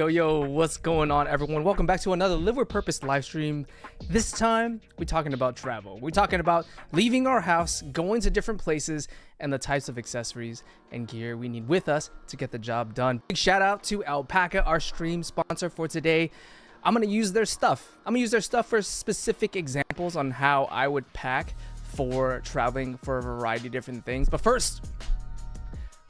Yo, what's going on, everyone? Welcome back to another Live With Purpose live stream. This time, we're talking about travel. We're talking about leaving our house, going to different places, and the types of accessories and gear we need with us to get the job done. Big shout out to Alpaca, our stream sponsor for today. I'm going to use their stuff. I'm going to use their stuff for specific examples on how I would pack for traveling for a variety of different things. But first,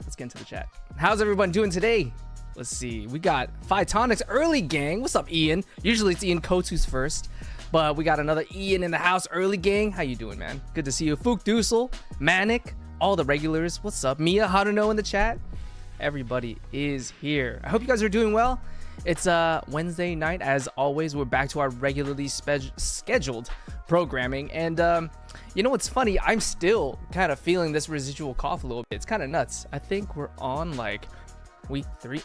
let's get into the chat. How's everyone doing today? Let's see. We got Phytonics early gang. What's up, Ian? Usually it's Ian Coates who's first, but we got another Ian in the house. Early gang. How you doing, man? Good to see you. Fook Dusel, Manic, all the regulars. What's up? Mia Haruno in the chat. Everybody is here. I hope you guys are doing well. It's Wednesday night. As always, we're back to our regularly scheduled programming. And you know what's funny? I'm still kind of feeling this residual cough a little bit. It's kind of nuts. I think we're on like week 3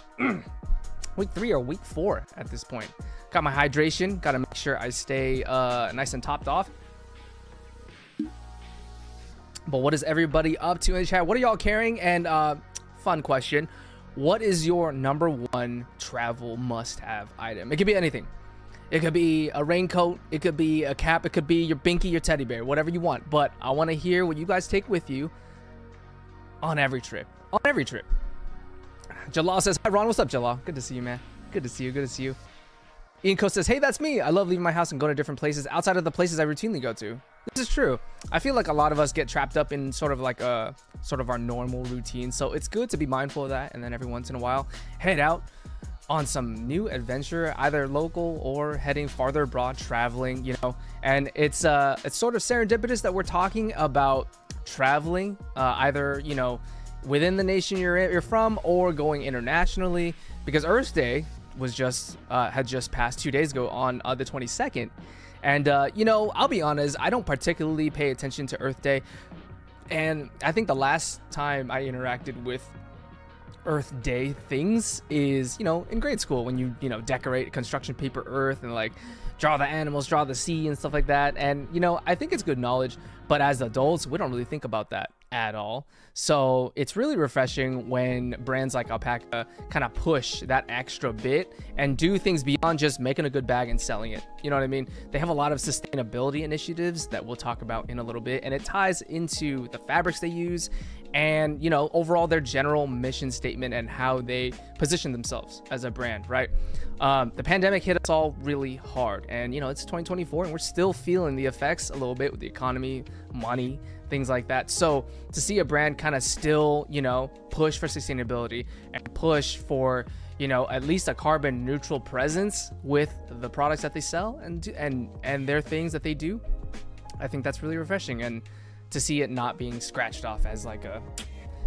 or week 4 at this point. Got my hydration, gotta make sure I stay nice and topped off. But what is everybody up to in the chat? What are y'all carrying? And fun question, what is your number one travel must-have item? It could be anything. It could be a raincoat, it could be a cap, it could be your binky, your teddy bear, whatever you want. But I want to hear what you guys take with you on every trip. Jalal says, hi Ron, what's up, Jalal? Good to see you, man. Good to see you. Ian Coast says, hey, that's me. I love leaving my house and going to different places outside of the places I routinely go to. This is true. I feel like a lot of us get trapped up in sort of our normal routine. So it's good to be mindful of that. And then every once in a while, head out on some new adventure, either local or heading farther abroad, traveling, you know. And it's sort of serendipitous that we're talking about traveling, either, you know, within the nation you're from or going internationally, because Earth Day was had just passed 2 days ago on the 22nd. And you know, I'll be honest, I don't particularly pay attention to Earth Day, and I think the last time I interacted with Earth Day things is, you know, in grade school, when you know, decorate construction paper Earth and like draw the animals, draw the sea and stuff like that. And you know, I think it's good knowledge, but as adults we don't really think about that. at all. So it's really refreshing when brands like Alpaca kind of push that extra bit and do things beyond just making a good bag and selling it. You know what I mean? They have a lot of sustainability initiatives that we'll talk about in a little bit, and it ties into the fabrics they use and, you know, overall their general mission statement and how they position themselves as a brand, right? The pandemic hit us all really hard, and, you know, it's 2024 and we're still feeling the effects a little bit with the economy, money, things like that. So to see a brand kind of still, you know, push for sustainability and push for, you know, at least a carbon neutral presence with the products that they sell and their things that they do, I think that's really refreshing. And to see it not being scratched off as like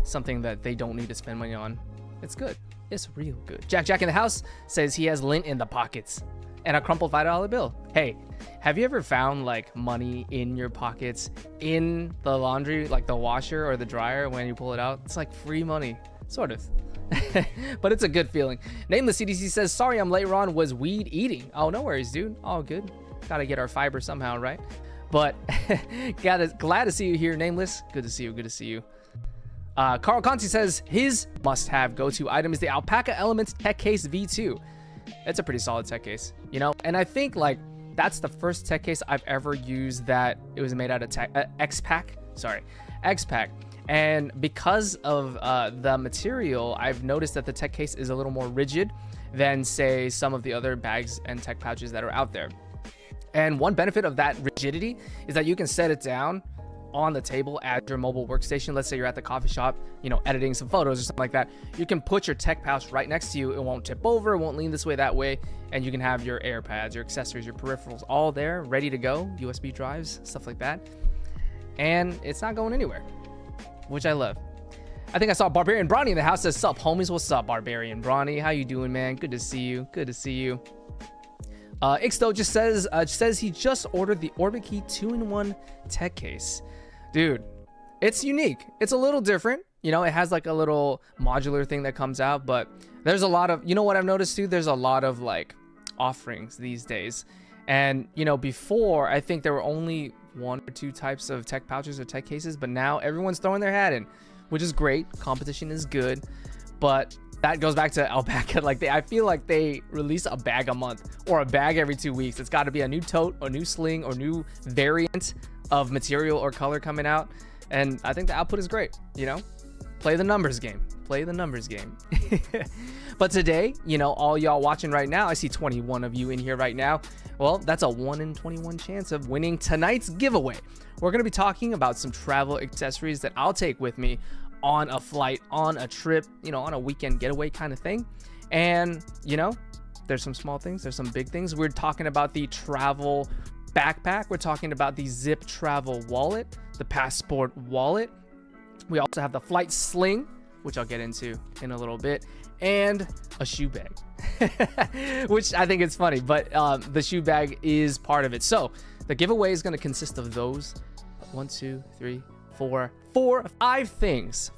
something that they don't need to spend money on, it's good. It's real good. Jack in the house says he has lint in the pockets and a crumpled $5 bill. Hey, have you ever found like money in your pockets in the laundry, like the washer or the dryer when you pull it out? It's like free money, sort of. But it's a good feeling. Nameless CDC says, sorry I'm late, Ron, was weed eating. Oh, no worries, dude. All good. Gotta get our fiber somehow, right? But glad to see you here, Nameless. Good to see you. Good to see you. Carl Conti says his must-have go-to item is the Alpaca Elements Tech Case V2. It's a pretty solid tech case, you know? And I think like that's the first tech case I've ever used that it was made out of X-Pack. And because of the material, I've noticed that the tech case is a little more rigid than, say, some of the other bags and tech pouches that are out there. And one benefit of that rigidity is that you can set it down on the table at your mobile workstation. Let's say you're at the coffee shop, you know, editing some photos or something like that. You can put your tech pouch right next to you. It won't tip over, it won't lean this way, that way. And you can have your AirPads, your accessories, your peripherals all there, ready to go, USB drives, stuff like that. And it's not going anywhere, which I love. I think I saw Barbarian Bronny in the house. Says, sup, homies? What's up, Barbarian Bronny? How you doing, man? Good to see you. Good to see you. Ixto just says he just ordered the Orbit-Key 2-in-1 tech case. Dude, it's unique. It's a little different. You know, it has like a little modular thing that comes out, but there's a lot of, you know what I've noticed too? There's a lot of like offerings these days. And, you know, before I think there were only 1 or 2 types of tech pouches or tech cases, but now everyone's throwing their hat in, which is great. Competition is good, but that goes back to Alpaca. Like I feel like they release a bag a month or a bag every 2 weeks. It's got to be a new tote or new sling or new variant of material or color coming out. And I think the output is great. You know, play the numbers game. Play the numbers game. But today, you know, all y'all watching right now, I see 21 of you in here right now. Well, that's a 1 in 21 chance of winning tonight's giveaway. We're going to be talking about some travel accessories that I'll take with me on a flight, on a trip, you know, on a weekend getaway kind of thing. And, you know, there's some small things, there's some big things. We're talking about the travel backpack. We're talking about the zip travel wallet, the passport wallet. We also have the flight sling, which I'll get into in a little bit, and a shoe bag, which I think is funny, but the shoe bag is part of it. So the giveaway is going to consist of those 5 things.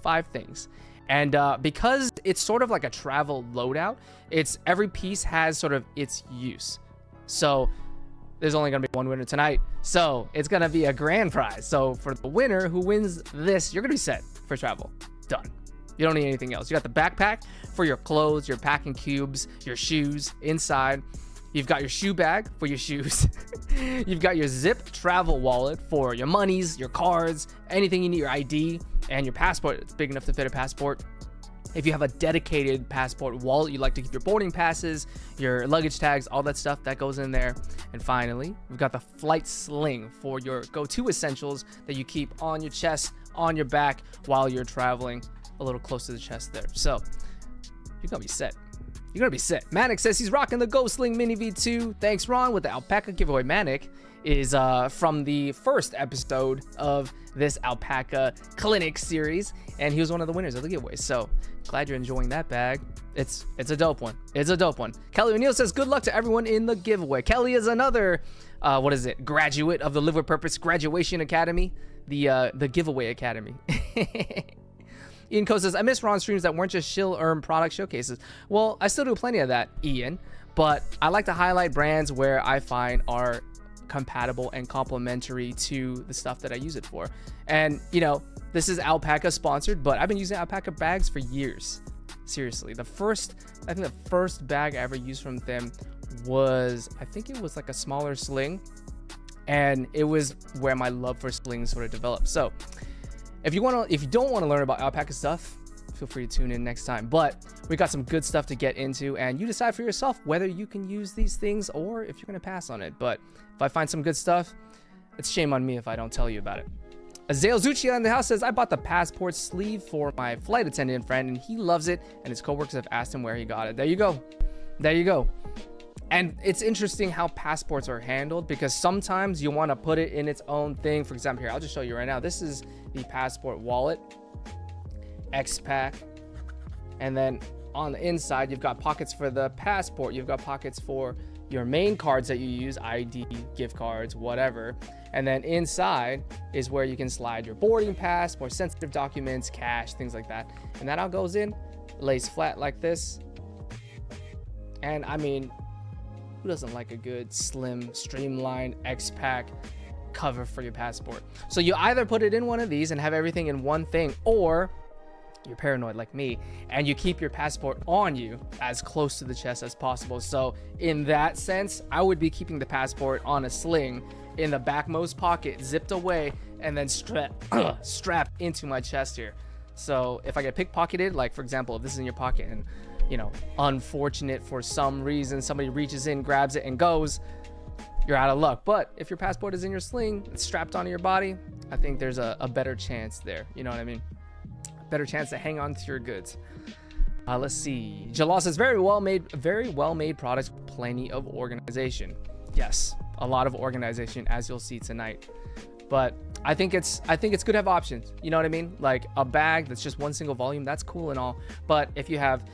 And because it's sort of like a travel loadout, it's every piece has sort of its use. So there's only going to be one winner tonight. So it's going to be a grand prize. So for the winner who wins this, you're going to be set for travel. Done. You don't need anything else. You got the backpack for your clothes, your packing cubes, your shoes inside. You've got your shoe bag for your shoes. You've got your zip travel wallet for your monies, your cards, anything you need, your ID, and your passport. It's big enough to fit a passport. If you have a dedicated passport wallet, you like to keep your boarding passes, your luggage tags, all that stuff, that goes in there. And finally, we've got the flight sling for your go-to essentials that you keep on your chest, on your back while you're traveling, a little close to the chest there. So you're gonna be set. You're gonna be set. Manic says he's rocking the Go Sling Mini V2. Thanks, Ron, with the Alpaca giveaway. Manic is from the first episode of this Alpaca Clinic series, and he was one of the winners of the giveaway. So glad you're enjoying that bag. It's a dope one. It's a dope one. Kelly O'Neill says good luck to everyone in the giveaway. Kelly is another graduate of the Live with Purpose Graduation Academy, the giveaway academy. Ian Co says, I miss Ron streams that weren't just shill earn product showcases. Well, I still do plenty of that, Ian, but I like to highlight brands where I find are compatible and complementary to the stuff that I use it for. And, you know, This is Alpaca sponsored, but I've been using Alpaca bags for years. Seriously, I think the first bag I ever used from them was, I think it was like a smaller Sling, and it was where my love for slings sort of developed. So if you don't want to learn about Alpaca stuff, feel free to tune in next time. But we got some good stuff to get into, and you decide for yourself whether you can use these things or if you're gonna pass on it. But if I find some good stuff, it's shame on me if I don't tell you about it. Azale Zucci in the house says, I bought the passport sleeve for my flight attendant friend and he loves it, and his coworkers have asked him where he got it. There you go. There you go. And it's interesting how passports are handled, because sometimes you want to put it in its own thing. For example, here, I'll just show you right now. This is the passport wallet, X-Pack. And then on the inside, you've got pockets for the passport. You've got pockets for your main cards that you use, ID, gift cards, whatever. And then inside is where you can slide your boarding pass, more sensitive documents, cash, things like that. And that all goes in, lays flat like this. And I mean, who doesn't like a good, slim, streamlined X-Pack cover for your passport? So you either put it in one of these and have everything in one thing, or you're paranoid like me and you keep your passport on you as close to the chest as possible. So in that sense, I would be keeping the passport on a sling in the backmost pocket, zipped away, and then strapped into my chest here. So if I get pickpocketed, like for example, if this is in your pocket and, you know, unfortunate for some reason, somebody reaches in, grabs it and goes, you're out of luck. But if your passport is in your sling, it's strapped onto your body, I think there's a better chance there. You know what I mean? Better chance to hang on to your goods. Let's see. Jalal says, very well made products with plenty of organization. Yes, a lot of organization, as you'll see tonight. But I think it's good to have options. You know what I mean? Like a bag that's just one single volume, that's cool and all. But if you have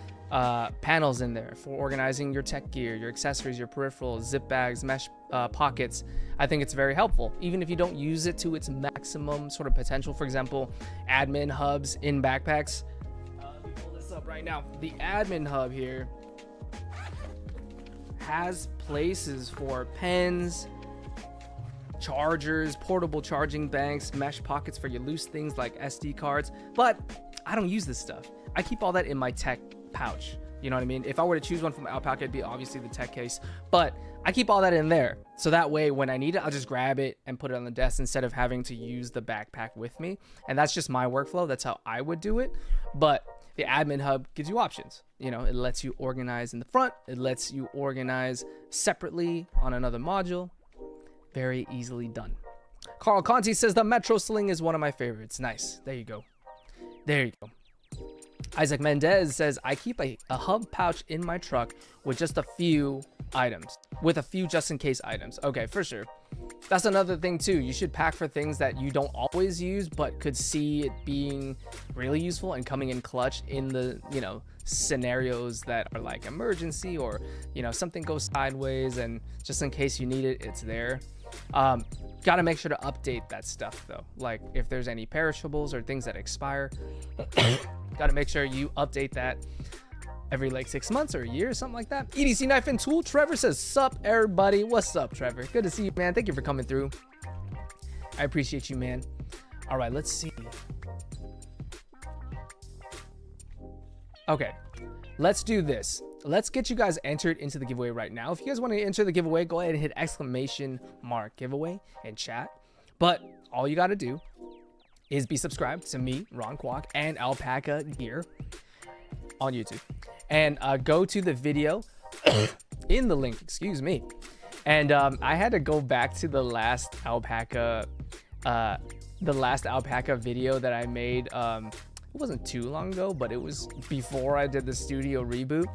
panels in there for organizing your tech gear, your accessories, your peripherals, zip bags, mesh pockets, I think it's very helpful, even if you don't use it to its maximum sort of potential. For example, admin hubs in backpacks. Let me pull this up right now. The admin hub here has places for pens, chargers, portable charging banks, mesh pockets for your loose things like SD cards. But I don't use this stuff. I keep all that in my tech pouch. You know what I mean? If I were to choose one from Alpaca, it'd be obviously the tech case, but I keep all that in there. So that way, when I need it, I'll just grab it and put it on the desk instead of having to use the backpack with me. And that's just my workflow. That's how I would do it. But the admin hub gives you options. You know, it lets you organize in the front. It lets you organize separately on another module. Very easily done. Carl Conti says the Metro Sling is one of my favorites. Nice. There you go. There you go. Isaac Mendez says, I keep a hub pouch in my truck with just a few items, just in case items. Okay, for sure. That's another thing too. You should pack for things that you don't always use, but could see it being really useful and coming in clutch in the, you know, scenarios that are like emergency, or, you know, something goes sideways and just in case you need it, it's there. Got to make sure to update that stuff though. Like if there's any perishables or things that expire, got to make sure you update that every like 6 months or a year or something like that. EDC Knife and Tool. Trevor says, sup everybody. What's up, Trevor? Good to see you, man. Thank you for coming through. I appreciate you, man. All right, let's see. Okay, let's do this. Let's get you guys entered into the giveaway right now. If you guys want to enter the giveaway, go ahead and hit ! giveaway in chat. But all you got to do is be subscribed to me, Ron Kwok, and Alpaca Gear on YouTube. And go to the video in the link, excuse me. And I had to go back to the last Alpaca video that I made. It wasn't too long ago, but it was before I did the studio reboot.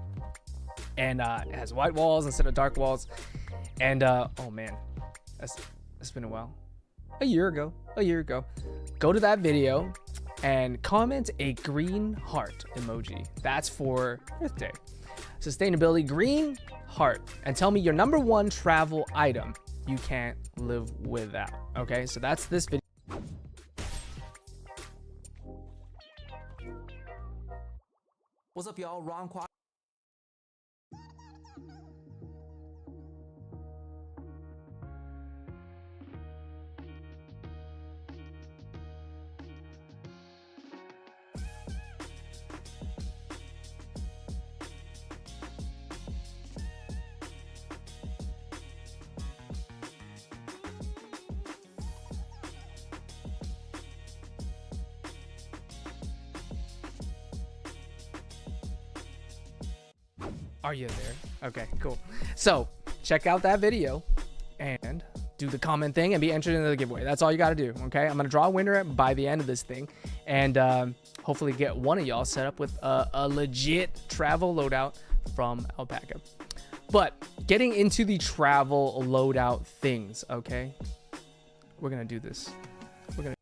And it has white walls instead of dark walls. And oh man, that's been a while. A year ago. Go to that video and comment a green heart emoji. That's for Earth Day. Sustainability green heart. And tell me your #1 travel item you can't live without. Okay, so that's this video. What's up, y'all? Ron Kwok. Are you there? Okay, cool. So check out that video and do the comment thing and be entered into the giveaway. That's all you got to do. Okay, I'm gonna draw a winner by the end of this thing, and hopefully get one of y'all set up with a legit travel loadout from Alpaca. But getting into the travel loadout things, okay, we're gonna do this. We're gonna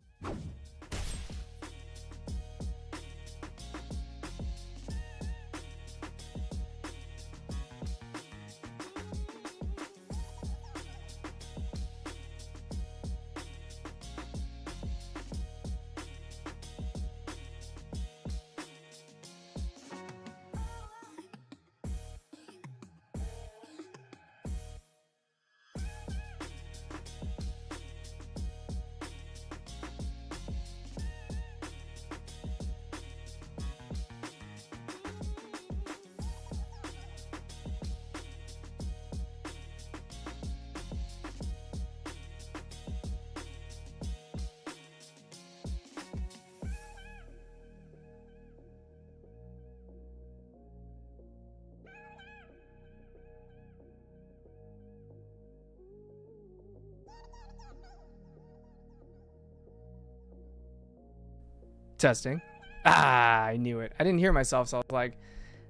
testing. I knew it. I didn't hear myself, so I was like,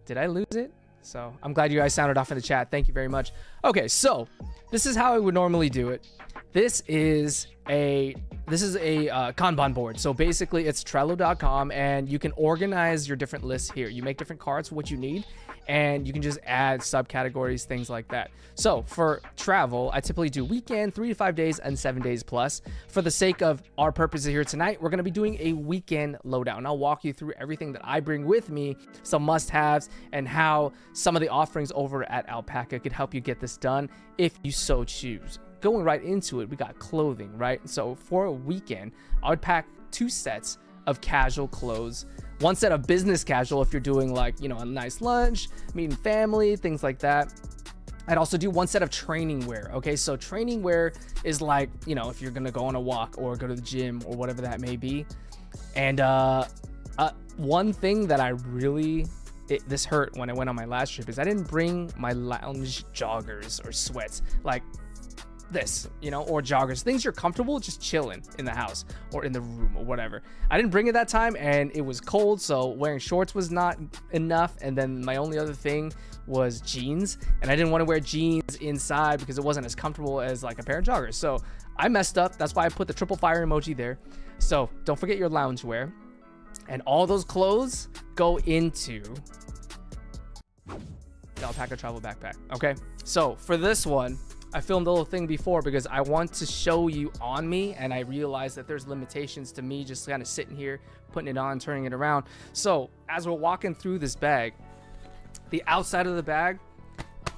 did I lose it? So I'm glad you guys sounded off in the chat. Thank you very much. Okay, so this is how I would normally do it. This is a Kanban board. So basically it's Trello.com, and you can organize your different lists here. You make different cards for what you need, and you can just add subcategories, things like that. So for travel, I typically do weekend, 3 to 5 days, and 7 days plus. For the sake of our purposes here tonight, we're going to be doing a weekend loadout, and I'll walk you through everything that I bring with me, some must-haves, and how some of the offerings over at Alpaca could help you get this done if you so choose. Going right into it, we got clothing, right? So for a weekend, I would pack 2 sets of casual clothes, 1 set of business casual if you're doing like, you know, a nice lunch, meeting family, things like that. I'd also do 1 set of training wear. Okay, so training wear is like, you know, if you're gonna go on a walk or go to the gym or whatever that may be. And one thing that I really this hurt when I went on my last trip is I didn't bring my lounge joggers or sweats like this, you know, or joggers, things you're comfortable just chilling in the house or in the room or whatever. I didn't bring it that time, and it was cold, so wearing shorts was not enough. And then my only other thing was jeans, and I didn't want to wear jeans inside because it wasn't as comfortable as like a pair of joggers. So I messed up. That's why I put the triple fire emoji there. So don't forget your lounge wear, and all those clothes go into the Alpaca travel backpack. Okay, so for this one, I filmed a little thing before because I want to show you on me, and I realized that there's limitations to me just kind of sitting here, putting it on, turning it around. So as we're walking through this bag, the outside of the bag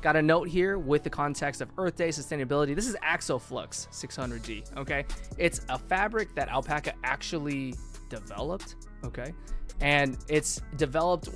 got a note here with the context of Earth Day sustainability. This is Axoflux 600D. Okay, it's a fabric that Alpaca actually developed. Okay, and it's developed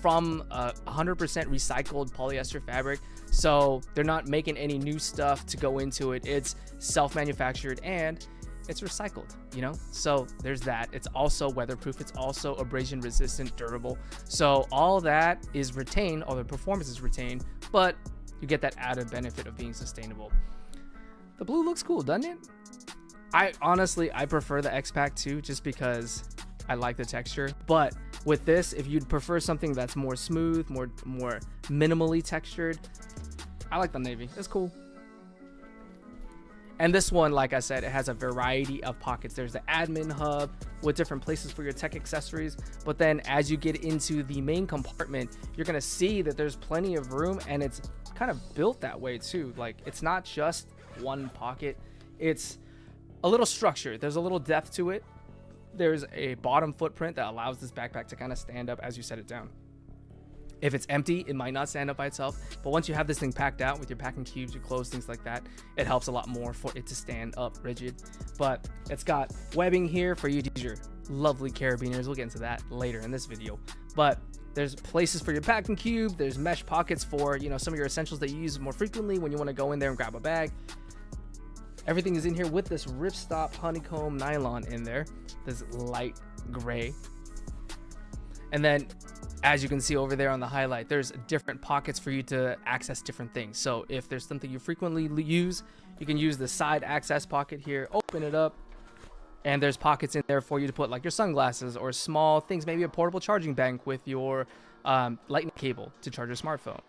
from 100% recycled polyester fabric. So they're not making any new stuff to go into it. It's self-manufactured and it's recycled, you know? So there's that. It's also weatherproof. It's also abrasion resistant, durable. So all that is retained, all the performance is retained, but you get that added benefit of being sustainable. The blue looks cool, doesn't it? I prefer the X-Pack too, just because I like the texture. But with this, if you'd prefer something that's more smooth, more minimally textured, I like the navy. It's cool. And this one, like I said, it has a variety of pockets. There's the admin hub with different places for your tech accessories. But then as you get into the main compartment, you're gonna see that there's plenty of room, and it's kind of built that way too. Like, it's not just one pocket. It's a little structured. There's a little depth to it. There's a bottom footprint that allows this backpack to kind of stand up as you set it down. If it's empty, it might not stand up by itself, but once you have this thing packed out with your packing cubes, your clothes, things like that, it helps a lot more for it to stand up rigid. But it's got webbing here for you to use your lovely carabiners. We'll get into that later in this video. But there's places for your packing cube. There's mesh pockets for, you know, some of your essentials that you use more frequently when you want to go in there and grab a bag. Everything is in here with this ripstop honeycomb nylon in there, this light gray. And then as you can see over there on the highlight, there's different pockets for you to access different things. So if there's something you frequently use, you can use the side access pocket here, open it up, and there's pockets in there for you to put like your sunglasses or small things, maybe a portable charging bank with your lightning cable to charge your smartphone,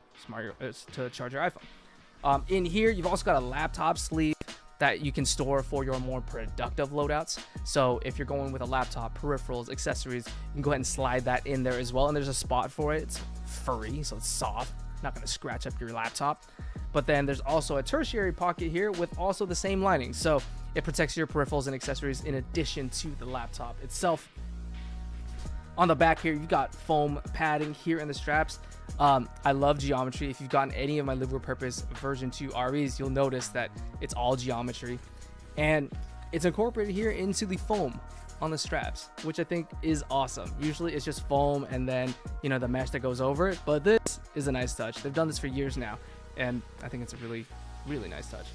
to charge your iPhone. In here, you've also got a laptop sleeve that you can store for your more productive loadouts. So if you're going with a laptop, peripherals, accessories, you can go ahead and slide that in there as well. And there's a spot for it. It's furry, so it's soft, not gonna scratch up your laptop. But then there's also a tertiary pocket here with also the same lining. So it protects your peripherals and accessories in addition to the laptop itself. On the back here, you've got foam padding here in the straps. I love geometry. If you've gotten any of my Live with Purpose version 2 REs, you'll notice that it's all geometry. And it's incorporated here into the foam on the straps, which I think is awesome. Usually it's just foam and then, you know, the mesh that goes over it. But this is a nice touch. They've done this for years now, and I think it's a really, really nice touch.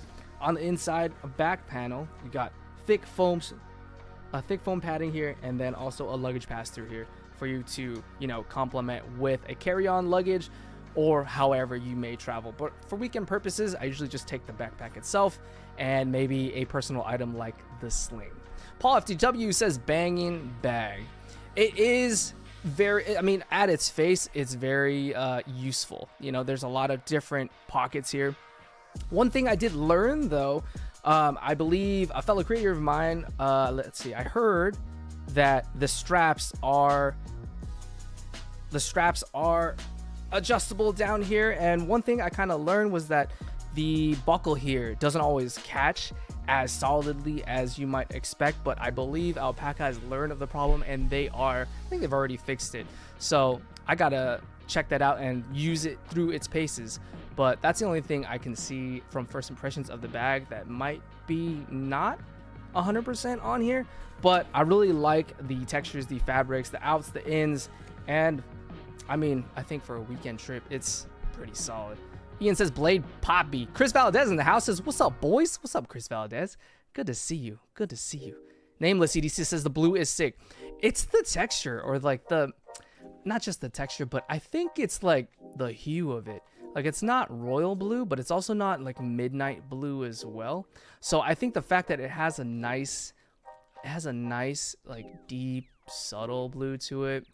On the inside back panel, you got thick foam padding here, and then also a luggage pass-through here for you to, you know, complement with a carry-on luggage or however you may travel. But for weekend purposes, I usually just take the backpack itself and maybe a personal item like the Sling. Paul FTW says banging bag. It is very, I mean, at its face, it's very useful. You know, there's a lot of different pockets here. One thing I did learn though, I believe a fellow creator of mine, let's see, I heard that the straps are adjustable down here. And one thing I kind of learned was that the buckle here doesn't always catch as solidly as you might expect, but I believe Alpaca has learned of the problem and I think they've already fixed it. So I gotta check that out and use it through its paces. But that's the only thing I can see from first impressions of the bag that might be not 100% on here. But I really like the textures, the fabrics, the outs, the ins, and I mean, I think for a weekend trip, it's pretty solid. Ian says Blade Poppy. Chris Valadez in the house says, what's up, boys? What's up, Chris Valadez? Good to see you. Good to see you. Nameless EDC says the blue is sick. It's the texture, or like not just the texture, but I think it's like the hue of it. Like, it's not royal blue, but it's also not like midnight blue as well. So I think the fact that it has a nice like deep, subtle blue to it,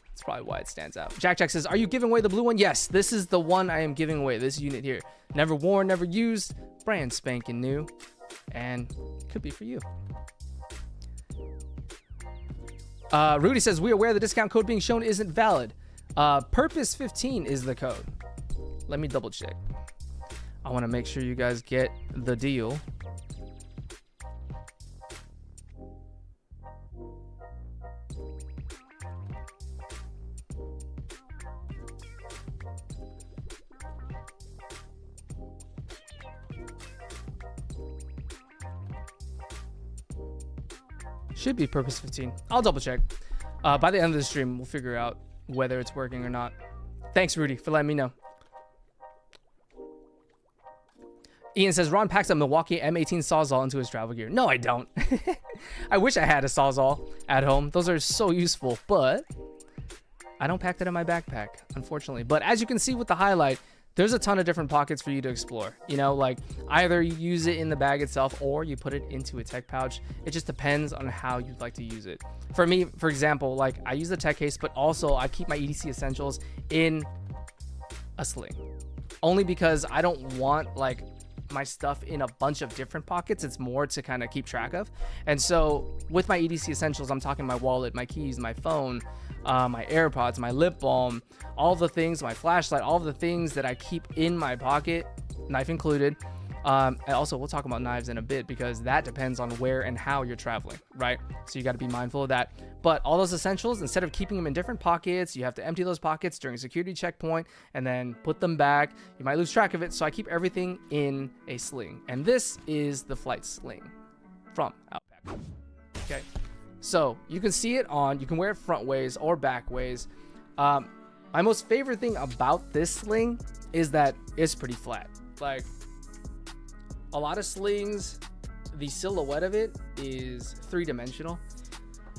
that's probably why it stands out. Jack says, are you giving away the blue one? Yes, this is the one I am giving away, this unit here. Never worn, never used, brand spanking new, and could be for you. Rudy says, we are aware the discount code being shown isn't valid. Purpose 15 is the code. Let me double check. I want to make sure you guys get the deal. Should be Purpose 15. I'll double check. By the end of the stream, we'll figure out whether it's working or not. Thanks, Rudy, for letting me know. Ian says, Ron packs a Milwaukee M18 Sawzall into his travel gear. No, I don't. I wish I had a Sawzall at home. Those are so useful, but I don't pack that in my backpack, unfortunately. But as you can see with the highlight, there's a ton of different pockets for you to explore. You know, like either you use it in the bag itself or you put it into a tech pouch. It just depends on how you'd like to use it. For me, for example, like I use the tech case, but also I keep my EDC essentials in a sling. Only because I don't want like my stuff in a bunch of different pockets. It's more to kind of keep track of. And so with my EDC essentials, I'm talking my wallet, my keys, my phone, my AirPods, my lip balm, all the things, my flashlight, all the things that I keep in my pocket, knife included. And also we'll talk about knives in a bit because that depends on where and how you're traveling, right? So you got to be mindful of that. But all those essentials, instead of keeping them in different pockets, you have to empty those pockets during a security checkpoint and then put them back. You might lose track of it. So I keep everything in a sling. And this is the Flight Sling from Alpaca. Okay. So you can see it on, you can wear it front ways or back ways. My most favorite thing about this sling is that it's pretty flat. Like a lot of slings, the silhouette of it is three-dimensional.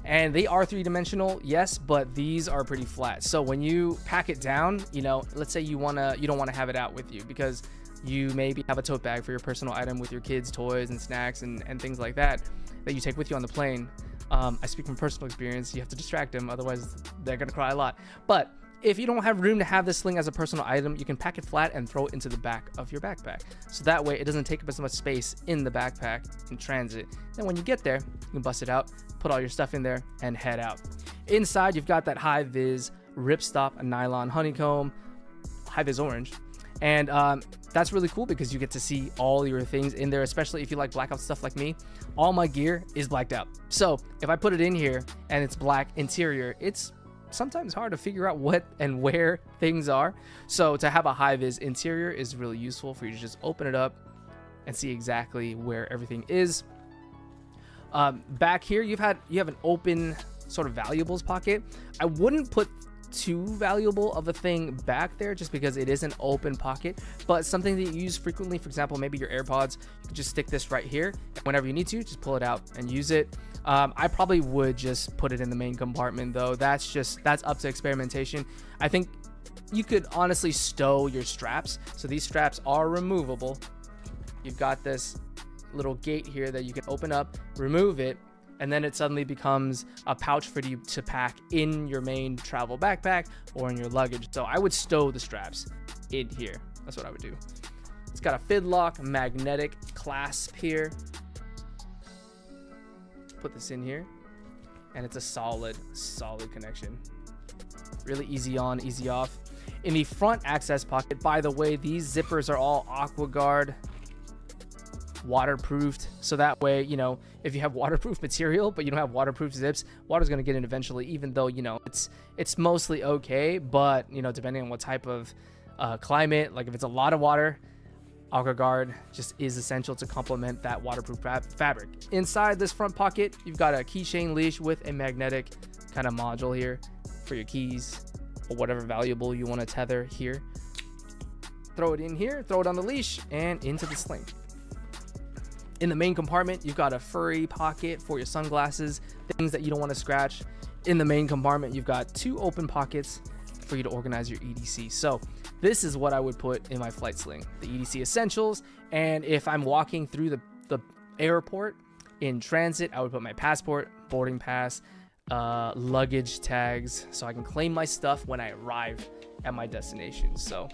And they are 3-dimensional, yes, but these are pretty flat. So when you pack it down, you know, let's say you don't want to have it out with you because you maybe have a tote bag for your personal item with your kids' toys and snacks and things like that you take with you on the plane. I speak from personal experience. You have to distract them, otherwise they're gonna cry a lot. But if you don't have room to have this sling as a personal item, you can pack it flat and throw it into the back of your backpack. So that way it doesn't take up as much space in the backpack in transit. Then when you get there, you can bust it out, put all your stuff in there, and head out. Inside, you've got that high-vis ripstop nylon honeycomb, high-vis orange. And that's really cool because you get to see all your things in there, especially if you like blackout stuff like me. All my gear is blacked out. So if I put it in here and it's black interior, it's sometimes hard to figure out what and where things are. So to have a high-vis interior is really useful for you to just open it up and see exactly where everything is. Back here, you have an open sort of valuables pocket. I wouldn't put too valuable of a thing back there just because it is an open pocket, but something that you use frequently, for example, maybe your AirPods, you can just stick this right here. Whenever you need to, just pull it out and use it. I probably would just put it in the main compartment though. That's up to experimentation. I think you could honestly stow your straps. So these straps are removable. You've got this little gate here that you can open up, remove it, and then it suddenly becomes a pouch for you to pack in your main travel backpack or in your luggage. So I would stow the straps in here. That's what I would do. It's got a fidlock magnetic clasp here. Put this in here, and it's a solid connection. Really easy on, easy off. In the front access pocket, by the way, these zippers are all AquaGuard waterproofed, so that way, you know, if you have waterproof material but you don't have waterproof zips, water's going to get in eventually, even though, you know, it's mostly okay. But, you know, depending on what type of climate, like if it's a lot of water, AquaGuard just is essential to complement that waterproof fabric. Inside this front pocket, you've got a keychain leash with a magnetic kind of module here for your keys or whatever valuable you want to tether here. Throw it in here, throw it on the leash, and into the sling. In the main compartment, you've got a furry pocket for your sunglasses, things that you don't want to scratch. In the main compartment, you've got 2 open pockets for you to organize your EDC. So this is what I would put in my flight sling, the EDC essentials. And if I'm walking through the airport in transit, I would put my passport, boarding pass, luggage tags, so I can claim my stuff when I arrive at my destination. So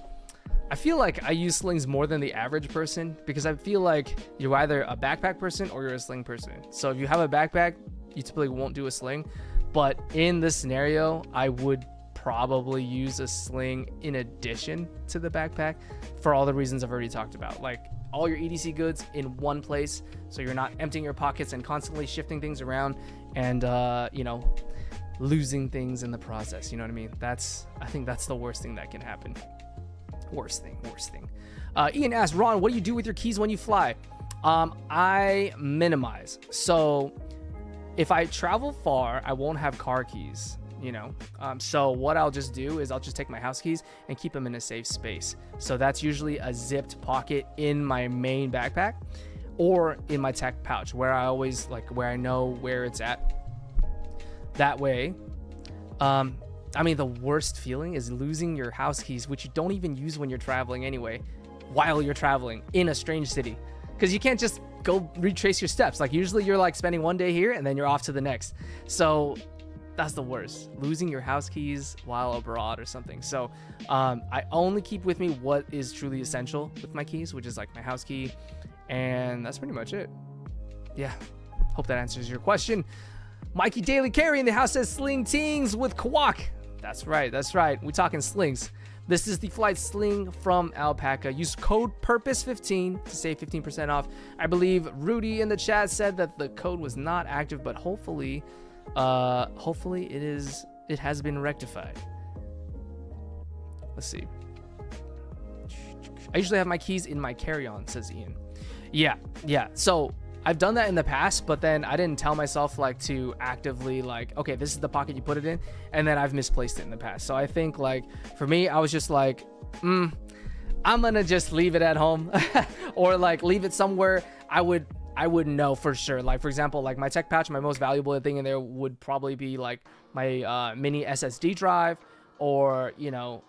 I feel like I use slings more than the average person because I feel like you're either a backpack person or you're a sling person. So if you have a backpack, you typically won't do a sling. But in this scenario, I would probably use a sling in addition to the backpack for all the reasons I've already talked about. Like all your EDC goods in one place, so you're not emptying your pockets and constantly shifting things around and, you know, losing things in the process. You know what I mean? I think that's the worst thing that can happen. Worst thing. Ian asked, Ron, what do you do with your keys when you fly? I minimize. So if I travel far, I won't have car keys, you know. So what I'll just do is I'll just take my house keys and keep them in a safe space. So that's usually a zipped pocket in my main backpack or in my tech pouch where I always where I know where it's at. That way, I mean, the worst feeling is losing your house keys, which you don't even use when you're traveling anyway, while you're traveling in a strange city. Because you can't just go retrace your steps. Like usually you're like spending one day here and then you're off to the next. So that's the worst, losing your house keys while abroad or something. So I only keep with me what is truly essential with my keys, which is like my house key. And that's pretty much it. Yeah, hope that answers your question. Mikey Daily Carry in the house says sling tings with Kwak. That's right. We're talking slings. This is the flight sling from Alpaca. Use code PURPOSE15 to save 15% off. I believe Rudy in the chat said that the code was not active, but hopefully it has been rectified. Let's see. I usually have my keys in my carry-on, says Ian. Yeah. So I've done that in the past, but then I didn't tell myself to actively okay, this is the pocket you put it in, and then I've misplaced it in the past. So I think for me, I was just I'm gonna just leave it at home or leave it somewhere I I wouldn't know for sure. Like, for example, like my tech pouch, my most valuable thing in there would probably be like my mini SSD drive, or, you know,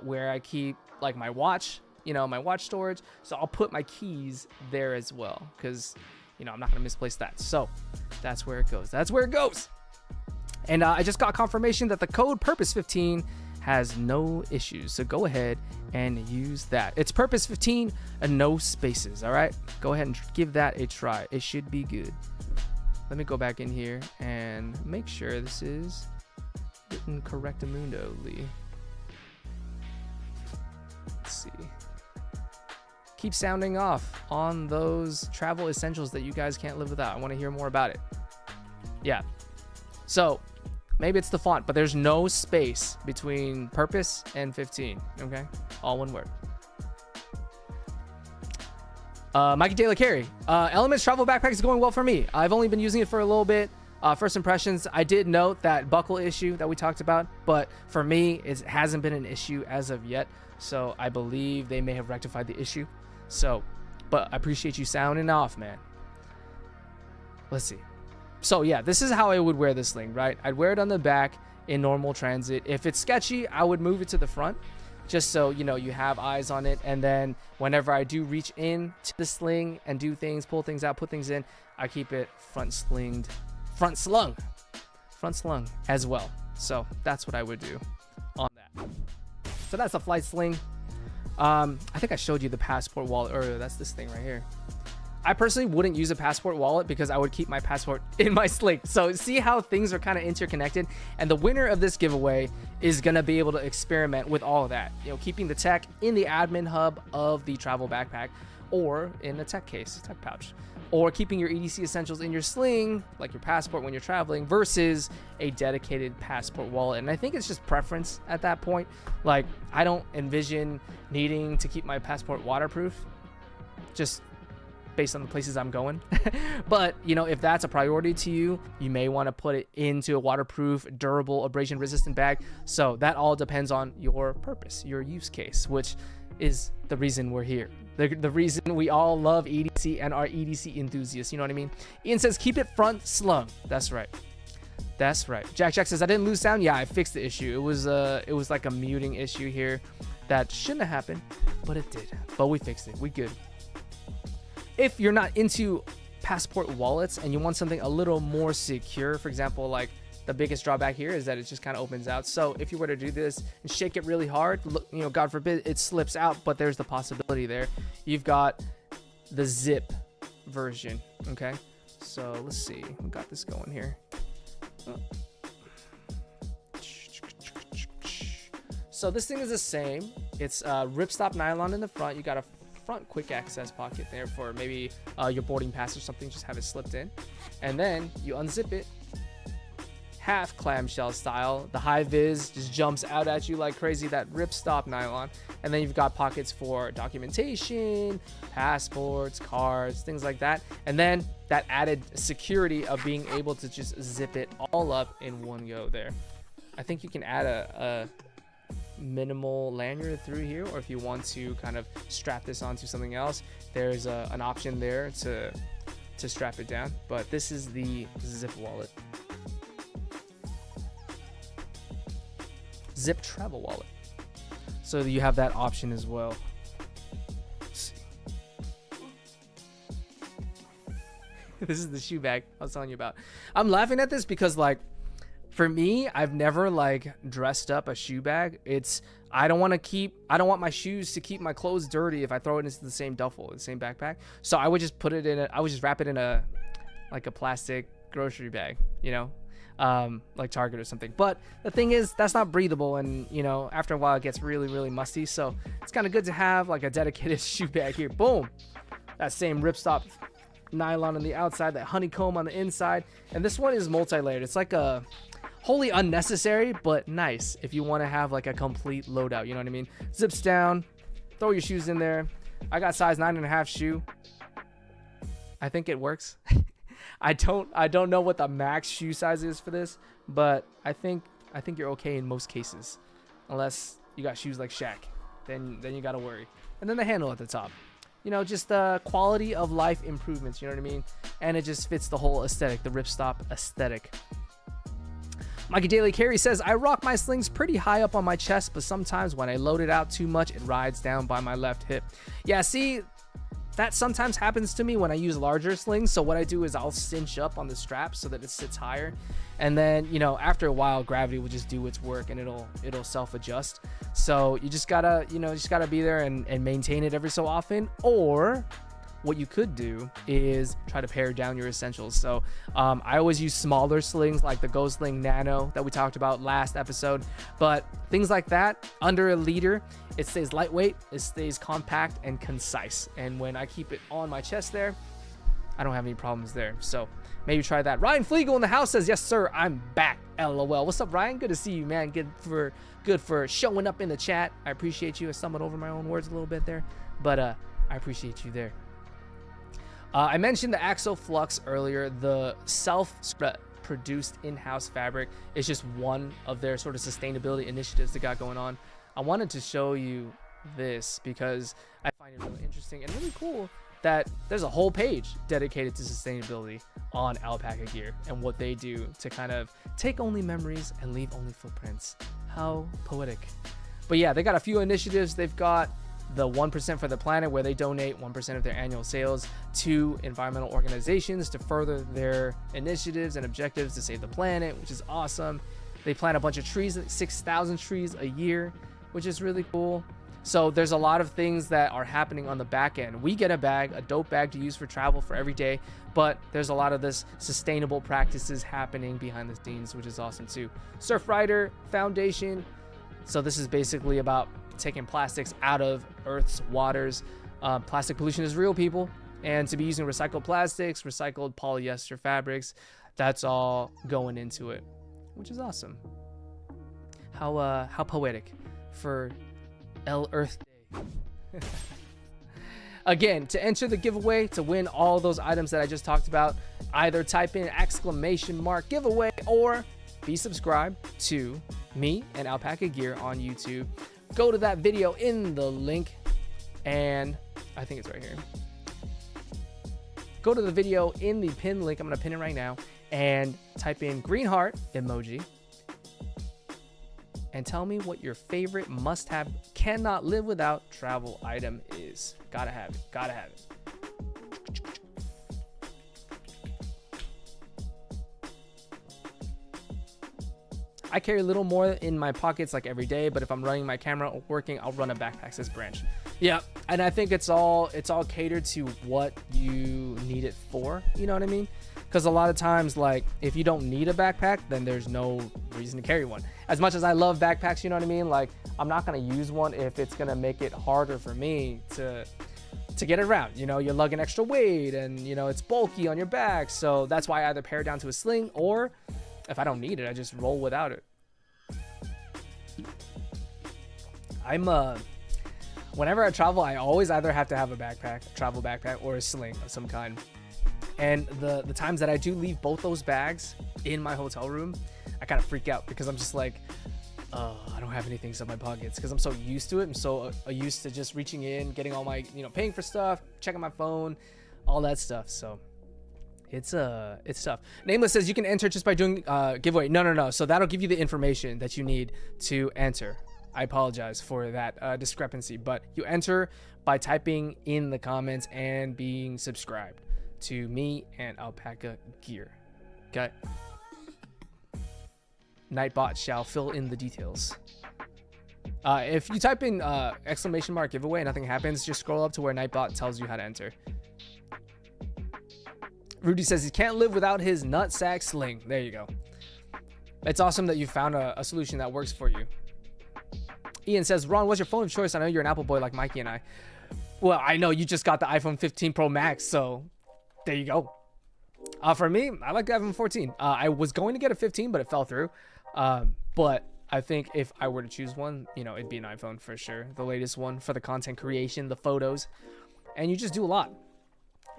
where I keep like my watch, you know, my watch storage. So I'll put my keys there as well, because, you know, I'm not going to misplace that. So that's where it goes. That's where it goes. And I just got confirmation that the code purpose15 has no issues. So go ahead and use that. It's purpose15 and no spaces. All right, go ahead and give that a try. It should be good. Let me go back in here and make sure this is written correctamundoli. Let's see. Keep sounding off on those travel essentials that you guys can't live without. I want to hear more about it. Yeah. So maybe it's the font, but there's no space between purpose and 15. Okay, all one word. Mikey Taylor Carey. Elements travel backpack is going well for me. I've only been using it for a little bit. First impressions, I did note that buckle issue that we talked about, but for me, it hasn't been an issue as of yet. So I believe they may have rectified the issue. So, but I appreciate you sounding off, man. Let's see. So yeah, this is how I would wear this Sling, right? I'd wear it on the back in normal transit. If it's sketchy, I would move it to the front, just so, you know, you have eyes on it. And then whenever I do reach in to the Sling and do things, pull things out, put things in, I keep it front slung as well. So that's what I would do on that. So that's a flight Sling. I think I showed you the passport wallet earlier. That's this thing right here. I personally wouldn't use a passport wallet because I would keep my passport in my Sling. So see how things are kind of interconnected, and the winner of this giveaway is going to be able to experiment with all of that, you know, keeping the tech in the admin hub of the travel backpack, or in a tech case, tech pouch, or keeping your EDC essentials in your Sling, like your passport when you're traveling, versus a dedicated passport wallet. And I think it's just preference at that point. Like, I don't envision needing to keep my passport waterproof, just based on the places I'm going. But, you know, if that's a priority to you, you may want to put it into a waterproof, durable, abrasion resistant bag. So that all depends on your purpose, your use case, which is the reason we're here. The reason we all love EDC and are EDC enthusiasts. You know what I mean? Ian says, keep it front slung. That's right. That's right. Jack says, I didn't lose sound. Yeah, I fixed the issue. It was like a muting issue here that shouldn't have happened, but it did. But we fixed it. We good. If you're not into passport wallets and you want something a little more secure, for example, like the biggest drawback here is that it just kind of opens out. So if you were to do this and shake it really hard, look, you know, God forbid it slips out, but there's the possibility there. You've got the zip version. Okay, so let's see, we got this going here. So this thing is the same. It's ripstop nylon in the front. You got a front quick access pocket there for maybe your boarding pass or something. Just have it slipped in, and then you unzip it, half clamshell style. The high vis just jumps out at you like crazy, that ripstop nylon. And then you've got pockets for documentation, passports, cards, things like that. And then that added security of being able to just zip it all up in one go there. I think you can add a minimal lanyard through here, or if you want to kind of strap this onto something else, there's an option there to strap it down. But this is the zip wallet. Zip travel wallet. So you have that option as well. Let's see. This is the shoe bag I was telling you about. I'm laughing at this because, like, for me, I've never like dressed up a shoe bag. I don't want my shoes to keep my clothes dirty if I throw it into the same duffel, the same backpack. So I would just wrap it in a plastic grocery bag, you know, like Target or something. But the thing is, that's not breathable, and you know, after a while it gets really, really musty. So it's kind of good to have like a dedicated shoe bag here. Boom, that same ripstop nylon on the outside, that honeycomb on the inside, and this one is multi-layered. It's like a wholly unnecessary but nice if you want to have like a complete loadout, you know what I mean? Zips down, throw your shoes in there. I got size 9.5 shoe. I think it works. I don't know what the max shoe size is for this, but I think you're okay in most cases, unless you got shoes like Shaq. Then you gotta worry. And then the handle at the top. you know, just quality of life improvements, you know what I mean? And it just fits the whole aesthetic, the ripstop aesthetic. Mikey Daily Carey says, I rock my slings pretty high up on my chest, but sometimes when I load it out too much, it rides down by my left hip. Yeah, see, that sometimes happens to me when I use larger slings. So what I do is I'll cinch up on the strap so that it sits higher. And then, you know, after a while, gravity will just do its work and it'll self-adjust. So you just gotta, you know, just gotta be there and maintain it every so often. Or what you could do is try to pare down your essentials. So I always use smaller slings like the Go Sling Nano that we talked about last episode, but things like that under a liter, it stays lightweight, it stays compact and concise. And when I keep it on my chest there, I don't have any problems there. So maybe try that. Ryan Flegel in the house says, yes sir, I'm back. LOL. What's up, Ryan? Good to see you, man. Good for showing up in the chat. I appreciate you. I stumbled over my own words a little bit there, but I appreciate you there. I mentioned the Axo Flux earlier. The self-produced in-house fabric is just one of their sort of sustainability initiatives they got going on. I wanted to show you this because I find it really interesting and really cool that there's a whole page dedicated to sustainability on Alpaca gear and what they do to kind of take only memories and leave only footprints. How poetic. But yeah, they got a few initiatives. They've got the 1% for the planet, where they donate 1% of their annual sales to environmental organizations to further their initiatives and objectives to save the planet, which is awesome. They plant a bunch of trees, 6,000 trees a year, which is really cool. So there's a lot of things that are happening on the back end. We get a bag, a dope bag to use for travel for every day, but there's a lot of this sustainable practices happening behind the scenes, which is awesome too. Surfrider Foundation. So this is basically about taking plastics out of Earth's waters. Plastic pollution is real, people, and to be using recycled plastics, recycled polyester fabrics, that's all going into it, which is awesome. How poetic for Earth Day. Again, to enter the giveaway to win all those items that I just talked about, either type in !giveaway or be subscribed to me and Alpaca Gear on YouTube. Go to that video in the link, and I think it's right here. Go to the video in the pin link. I'm going to pin it right now and type in green heart emoji and tell me what your favorite must-have, cannot live without travel item is. Gotta have it. Gotta have it. I carry a little more in my pockets like every day, but if I'm running my camera or working, I'll run a backpack says Branch. Yeah, and I think it's all catered to what you need it for, you know what I mean? Because a lot of times, like, if you don't need a backpack, then there's no reason to carry one. As much as I love backpacks, you know what I mean? Like, I'm not gonna use one if it's gonna make it harder for me to get around. You know, you're lugging extra weight and, you know, it's bulky on your back. So that's why I either pare down to a sling, or if I don't need it, I just roll without it. Whenever I travel, I always either have to have a backpack, a travel backpack, or a sling of some kind. And the times that I do leave both those bags in my hotel room, I kind of freak out because I'm just like, I don't have anything in my pockets, because I'm so used to it. I'm so used to just reaching in, getting all my, you know, paying for stuff, checking my phone, all that stuff. So it's tough. Nameless says you can enter just by doing giveaway. No. So that'll give you the information that you need to enter. I apologize for that discrepancy, but you enter by typing in the comments and being subscribed to me and Alpaca Gear. Okay. Nightbot shall fill in the details. If you type in ! giveaway and nothing happens, just scroll up to where Nightbot tells you how to enter. Rudy says he can't live without his nutsack sling. There you go. It's awesome that you found a solution that works for you. Ian says, Ron, what's your phone of choice? I know you're an Apple boy like Mikey and I. Well, I know you just got the iPhone 15 Pro Max, so there you go. For me, I like the iPhone 14. I was going to get a 15, but it fell through. But I think if I were to choose one, you know, it'd be an iPhone for sure. The latest one for the content creation, the photos, and you just do a lot.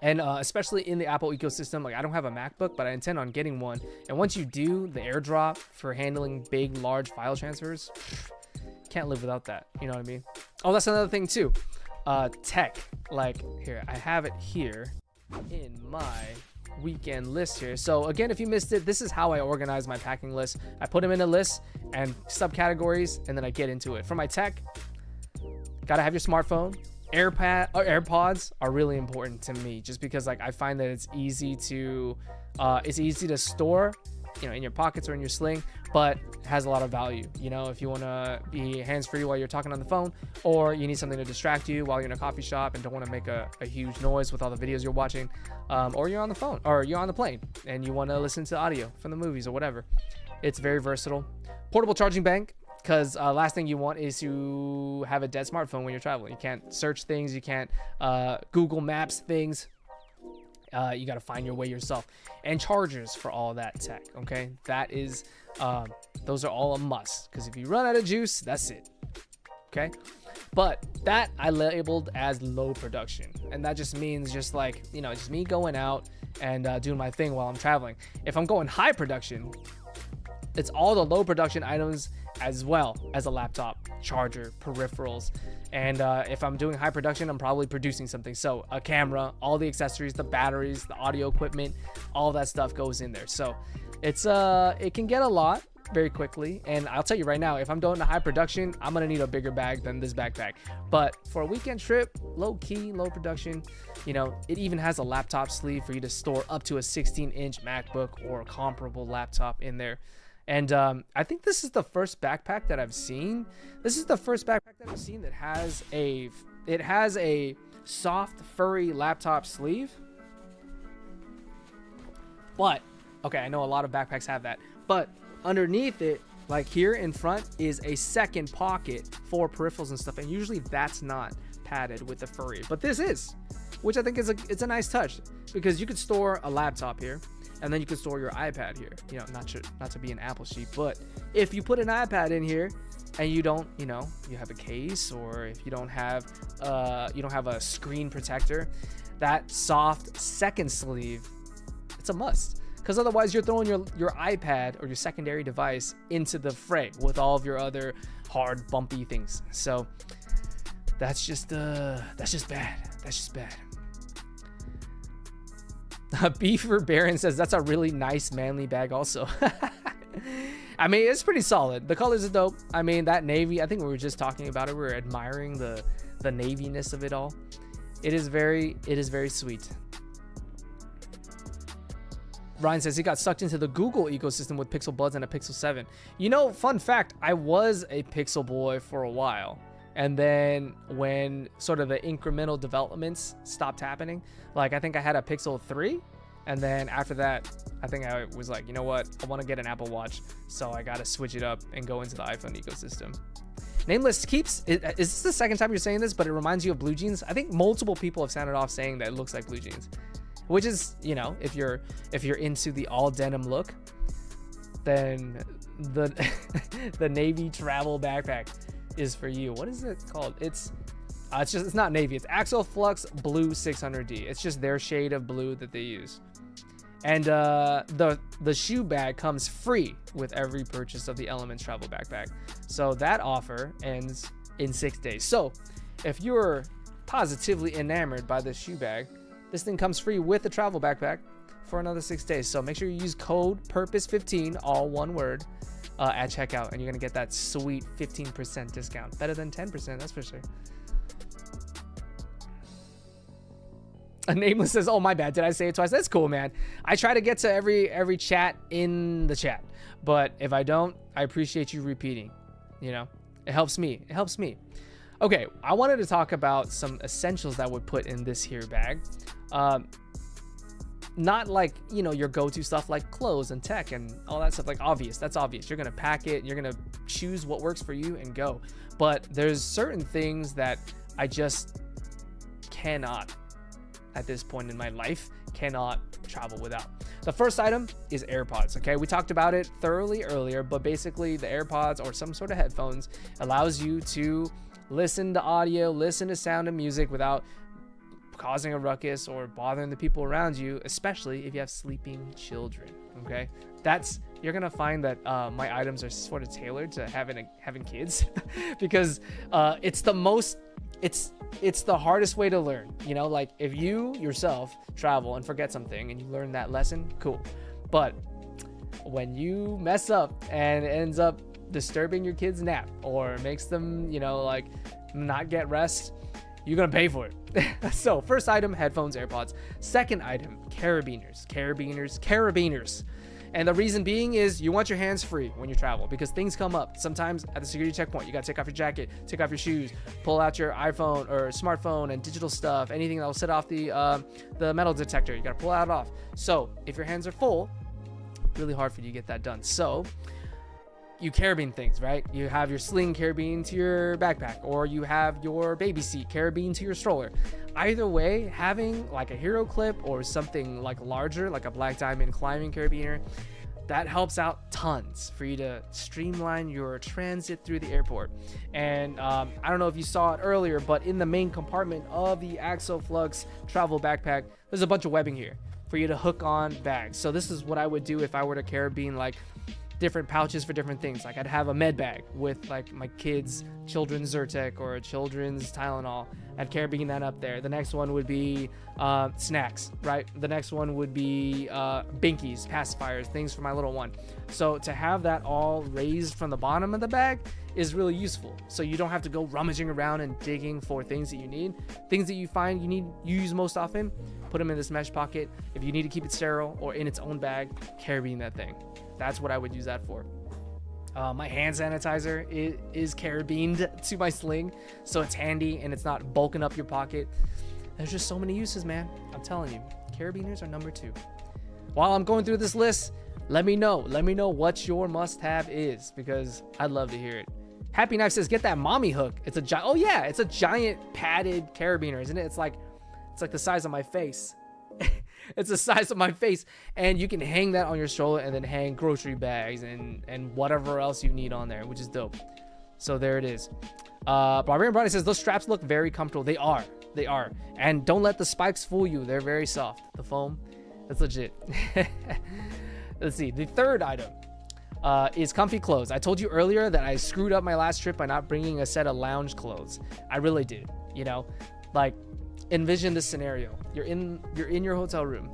And especially in the Apple ecosystem, like I don't have a MacBook, but I intend on getting one. And once you do, the AirDrop for handling big, large file transfers, can't live without that. You know what I mean? Oh, that's another thing too. tech. Like here, I have it here in my weekend list here. So again, if you missed it, this is how I organize my packing list. I put them in a list and subcategories, and then I get into it. For my tech, gotta have your smartphone. AirPods are really important to me, just because like I find that it's easy to store, you know, in your pockets or in your sling, but has a lot of value. You know, if you want to be hands-free while you're talking on the phone, or you need something to distract you while you're in a coffee shop and don't want to make a huge noise with all the videos you're watching, or you're on the phone or you're on the plane and you want to listen to audio from the movies or whatever. It's very versatile. Portable charging bank, because last thing you want is to have a dead smartphone when you're traveling. You can't search things, you can't Google Maps things. You got to find your way yourself. And chargers for all that tech. Okay, that is those are all a must, because if you run out of juice, that's it. Okay, but that I labeled as low production, and that just means just like, you know, just me going out and doing my thing while I'm traveling. If I'm going high production, it's all the low production items, as well as a laptop, charger, peripherals. And if I'm doing high production, I'm probably producing something. So a camera, all the accessories, the batteries, the audio equipment, all that stuff goes in there. So it's it can get a lot very quickly. And I'll tell you right now, if I'm doing a high production, I'm gonna need a bigger bag than this backpack. But for a weekend trip, low key, low production, you know, it even has a laptop sleeve for you to store up to a 16-inch MacBook or a comparable laptop in there. And I think this is the first backpack that I've seen. This is the first backpack that I've seen that has a soft, furry laptop sleeve. But, okay, I know a lot of backpacks have that. But underneath it, like here in front, is a second pocket for peripherals and stuff. And usually that's not padded with the furry. But this is, which I think is it's a nice touch, because you could store a laptop here. And then you can store your iPad here. You know, not to be an Apple sheep, but if you put an iPad in here and you don't, you know, you have a case, or if you don't have a screen protector, that soft second sleeve, it's a must. Because otherwise you're throwing your iPad or your secondary device into the fray with all of your other hard, bumpy things. So that's just bad. That's just bad. Beaver Baron says that's a really nice manly bag also. I mean, it's pretty solid. The colors are dope. I mean, that navy, I think we were just talking about it. We were admiring the naviness of it all. It is very sweet. Ryan says he got sucked into the Google ecosystem with Pixel Buds and a Pixel 7. You know, fun fact, I was a Pixel boy for a while. And then when sort of the incremental developments stopped happening, like I think I had a Pixel 3. And then after that, I think I was like, you know what? I want to get an Apple Watch. So I got to switch it up and go into the iPhone ecosystem. Nameless keeps, is this the second time you're saying this, but it reminds you of blue jeans? I think multiple people have sounded off saying that it looks like blue jeans. Which is, you know, if you're into the all denim look, then the navy travel backpack is for you. What is it called? It's not navy. It's Axel Flux Blue 600D. It's just their shade of blue that they use. And the shoe bag comes free with every purchase of the Elements travel backpack. So that offer ends in 6 days. So if you're positively enamored by this shoe bag, this thing comes free with the travel backpack for another 6 days. So make sure you use code PURPOSE15, all one word, at checkout, and you're gonna get that sweet 15% discount. Better than 10%, that's for sure. A Nameless says, "Oh, my bad. Did I say it twice?" That's cool, man. I try to get to every chat in the chat, but if I don't, I appreciate you repeating. You know, it helps me. It helps me. Okay, I wanted to talk about some essentials that would put in this here bag. Not like, you know, your go-to stuff like clothes and tech and all that stuff. Like obvious, that's obvious. You're gonna pack it. You're gonna choose what works for you and go. But there's certain things that I just cannot, at this point in my life, cannot travel without. The first item is AirPods. Okay, we talked about it thoroughly earlier, but basically the AirPods or some sort of headphones allows you to listen to audio, listen to sound and music without causing a ruckus or bothering the people around you, especially if you have sleeping children. Okay, you're gonna find that my items are sort of tailored to having kids because it's the most it's the hardest way to learn, you know, like if you yourself travel and forget something and you learn that lesson, cool. But when you mess up and it ends up disturbing your kid's nap or makes them, you know, like not get rest, you're gonna pay for it. So first item, headphones, AirPods. Second item, carabiners. And the reason being is you want your hands free when you travel because things come up. Sometimes at the security checkpoint, you got to take off your jacket, take off your shoes, pull out your iPhone or smartphone and digital stuff, anything that will set off the metal detector. You got to pull that off. So if your hands are full, really hard for you to get that done. So you carabine things, right? You have your Sling carabine to your backpack, or you have your baby seat carabine to your stroller. Either way, having like a hero clip or something like larger, like a black diamond climbing carabiner, that helps out tons for you to streamline your transit through the airport. And I don't know if you saw it earlier, but in the main compartment of the Axoflux travel backpack, there's a bunch of webbing here for you to hook on bags. So this is what I would do if I were to carabine like different pouches for different things. Like I'd have a med bag with like my kids' children's Zyrtec or children's Tylenol. I'd carabine that up there. The next one would be snacks, right? The next one would be binkies, pacifiers, things for my little one. So to have that all raised from the bottom of the bag is really useful. So you don't have to go rummaging around and digging for things that you need. Things that you find you use most often, put them in this mesh pocket. If you need to keep it sterile or in its own bag, carabine that thing. That's what I would use that for. My hand sanitizer is carabined to my Sling, so it's handy and it's not bulking up your pocket. There's just so many uses, man. I'm telling you, carabiners are number 2. While I'm going through this list, let me know what your must-have is because I'd love to hear it. Happy Knife says, get that mommy hook. It's a giant padded carabiner, isn't it? It's like the size of my face. It's the size of my face, and you can hang that on your stroller and then hang grocery bags and whatever else you need on there, which is dope. So there it is. Barbarian Brownie says those straps look very comfortable. They are, and don't let the spikes fool you. They're very soft. The foam, that's legit. Let's see. The third item is comfy clothes. I told you earlier that I screwed up my last trip by not bringing a set of lounge clothes. I really did. You know, like. Envision this scenario. You're in your hotel room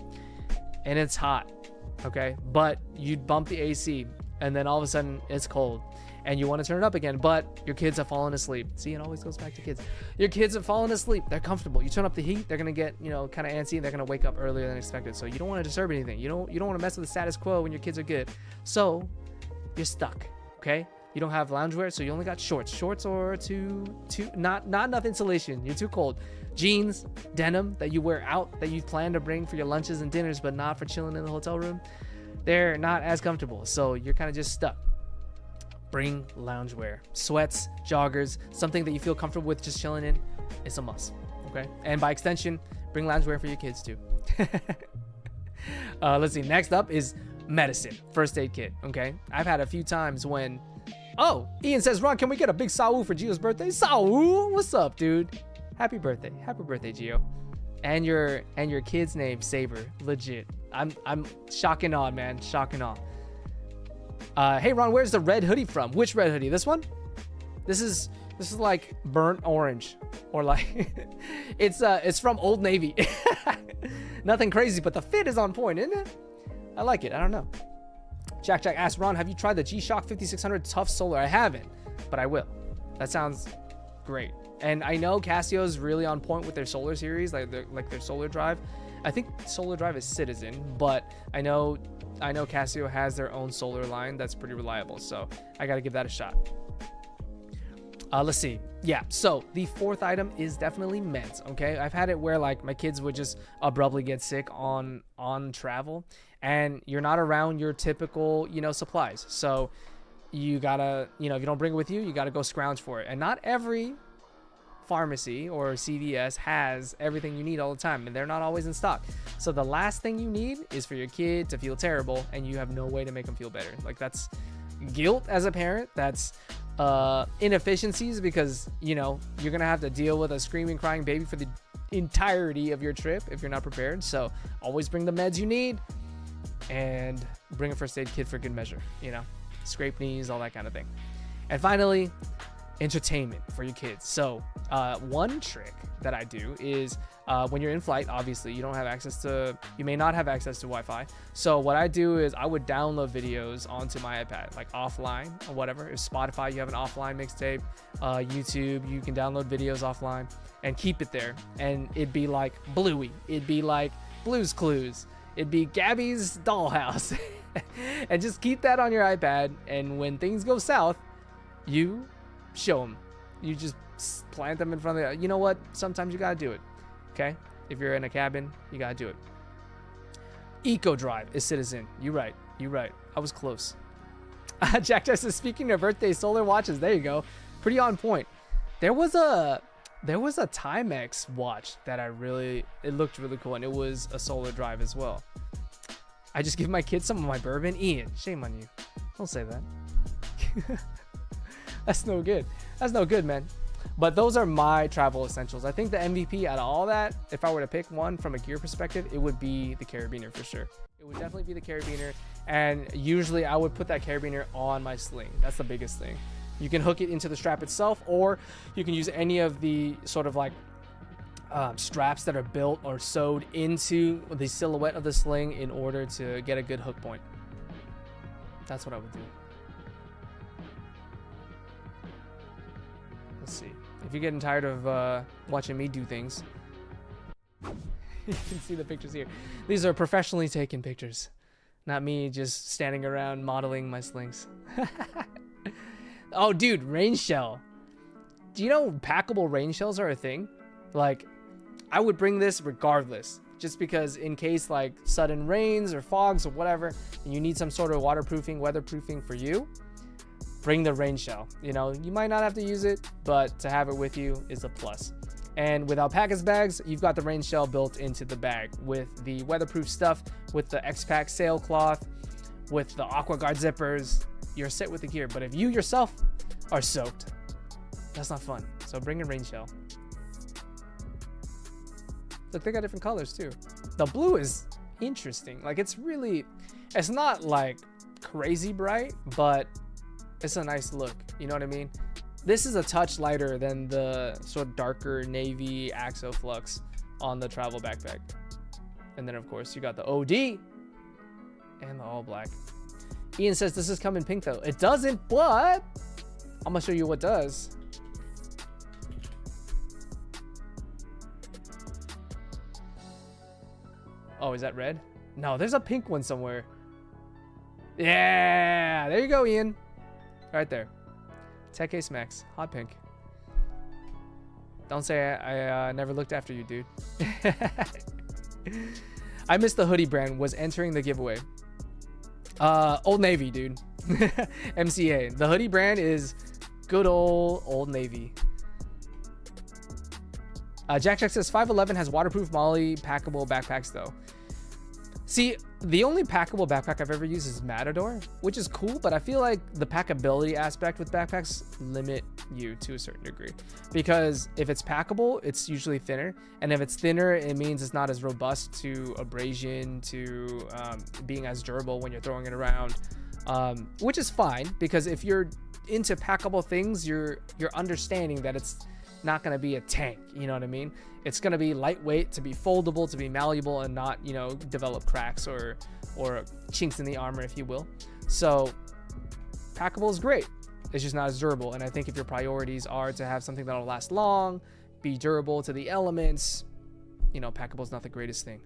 and it's hot, okay? But you bump the AC and then all of a sudden it's cold and you want to turn it up again, but your kids have fallen asleep. See, it always goes back to kids. Your kids have fallen asleep. They're comfortable. You turn up the heat, they're going to get, kind of antsy and they're going to wake up earlier than expected. So you don't want to disturb anything. You don't want to mess with the status quo when your kids are good. So you're stuck, okay? You don't have loungewear, so you only got shorts or not enough insulation. You're too cold. Jeans, denim that you wear out, that you plan to bring for your lunches and dinners, but not for chilling in the hotel room. They're not as comfortable, so you're kind of just stuck. Bring loungewear, sweats, joggers, something that you feel comfortable with just chilling in. It's a must, okay? And by extension, bring loungewear for your kids too. Let's see. Next up is medicine, first aid kit. Okay, I've had a few times when. Oh, Ian says, Ron, can we get a big Saul for Gio's birthday? Saul, what's up, dude? Happy birthday, Gio. And your kid's name, Saber, legit. I'm shock and awe, man, shock and awe. Hey Ron, where's the red hoodie from? Which red hoodie? This one? This is like burnt orange, or like it's from Old Navy. Nothing crazy, but the fit is on point, isn't it? I like it. I don't know. Jack asked, Ron, have you tried the G-Shock 5600 Tough Solar? I haven't, but I will. That sounds great. And I know Casio's really on point with their solar series, like their solar drive. I think solar drive is Citizen, but I know Casio has their own solar line that's pretty reliable, so I got to give that a shot. Let's see. Yeah, so the fourth item is definitely meds, okay? I've had it where like my kids would just abruptly get sick on travel, and you're not around your typical, supplies. So you gotta, if you don't bring it with you, you gotta go scrounge for it. And not every pharmacy or CVS has everything you need all the time, and they're not always in stock. So the last thing you need is for your kid to feel terrible, and you have no way to make them feel better. Like, that's guilt as a parent. That's inefficiencies, because you're gonna have to deal with a screaming, crying baby for the entirety of your trip if you're not prepared. So always bring the meds you need, and bring a first aid kit for good measure. Scrape knees, all that kind of thing. And finally, entertainment for your kids. So one trick that I do is when you're in flight, obviously you may not have access to Wi-Fi. So what I do is I would download videos onto my iPad, like offline or whatever. If Spotify, you have an offline mixtape, YouTube, you can download videos offline and keep it there. And it'd be like Bluey, it'd be like Blue's Clues, it'd be Gabby's Dollhouse. And just keep that on your iPad, and when things go south, you show them. You just plant them in front of you know what, sometimes you gotta do it. Okay, if you're in a cabin, you gotta do it. Eco Drive is Citizen. You right, I was close. Jack says, speaking of birthday solar watches, there you go, pretty on point. There was a Timex watch that it looked really cool, and it was a solar drive as well. I just give my kids some of my bourbon. Ian, shame on you. Don't say that. That's no good. That's no good, man. But those are my travel essentials. I think the MVP out of all that, if I were to pick one from a gear perspective, it would be the carabiner for sure. It would definitely be the carabiner. And usually I would put that carabiner on my sling. That's the biggest thing. You can hook it into the strap itself, or you can use any of the sort of like straps that are built or sewed into the silhouette of the sling in order to get a good hook point. That's what I would do. Let's see. If you're getting tired of watching me do things, you can see the pictures here. These are professionally taken pictures, not me just standing around modeling my slings. Oh, dude, rain shell. Do you know packable rain shells are a thing? Like, I would bring this regardless, just because in case like sudden rains or fogs or whatever, and you need some sort of waterproofing, weatherproofing for you, bring the rain shell. You know, you might not have to use it, but to have it with you is a plus. And with Alpaca's bags, you've got the rain shell built into the bag with the weatherproof stuff, with the X-Pack sailcloth, with the AquaGuard zippers. You're set with the gear. But if you yourself are soaked, that's not fun. So bring a rain shell. Look, they got different colors too. The blue is interesting. Like, it's not like crazy bright, but it's a nice look. You know what I mean? This is a touch lighter than the sort of darker navy Axo Flux on the travel backpack. And then of course you got the OD and the all black. Ian says, does this come in pink though? It doesn't, but I'm gonna show you what does. Oh, is that red? No, there's a pink one somewhere. Yeah, there you go, Ian. Right there. Tech Case Max, hot pink. Don't say I never looked after you, dude. I missed the hoodie brand was entering the giveaway. Old Navy, dude. MCA. The hoodie brand is good Old Navy. Jack says 511 has waterproof Molly packable backpacks though. See, the only packable backpack I've ever used is Matador, which is cool, but I feel like the packability aspect with backpacks limit you to a certain degree, because if it's packable, it's usually thinner, and if it's thinner, it means it's not as robust to abrasion, to being as durable when you're throwing it around, which is fine, because if you're into packable things, you're understanding that it's not going to be a tank, you know what I mean? It's going to be lightweight, to be foldable, to be malleable, and not, you know, develop cracks or chinks in the armor, if you will. So packable is great. It's just not as durable. And I think if your priorities are to have something that'll last long, be durable to the elements, you know, packable is not the greatest thing.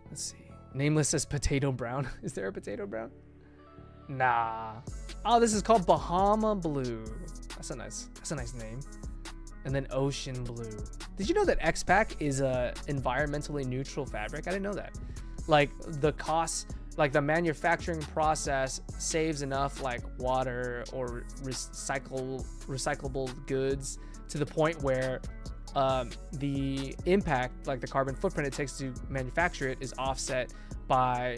Let's see. Nameless says potato brown. Is there a potato brown? Nah. Oh, this is called Bahama Blue. That's a nice name. And then Ocean Blue. Did you know that X-Pack is a environmentally neutral fabric? I didn't know that. Like, the cost, like the manufacturing process saves enough like water or recyclable goods to the point where the impact, like the carbon footprint it takes to manufacture it, is offset by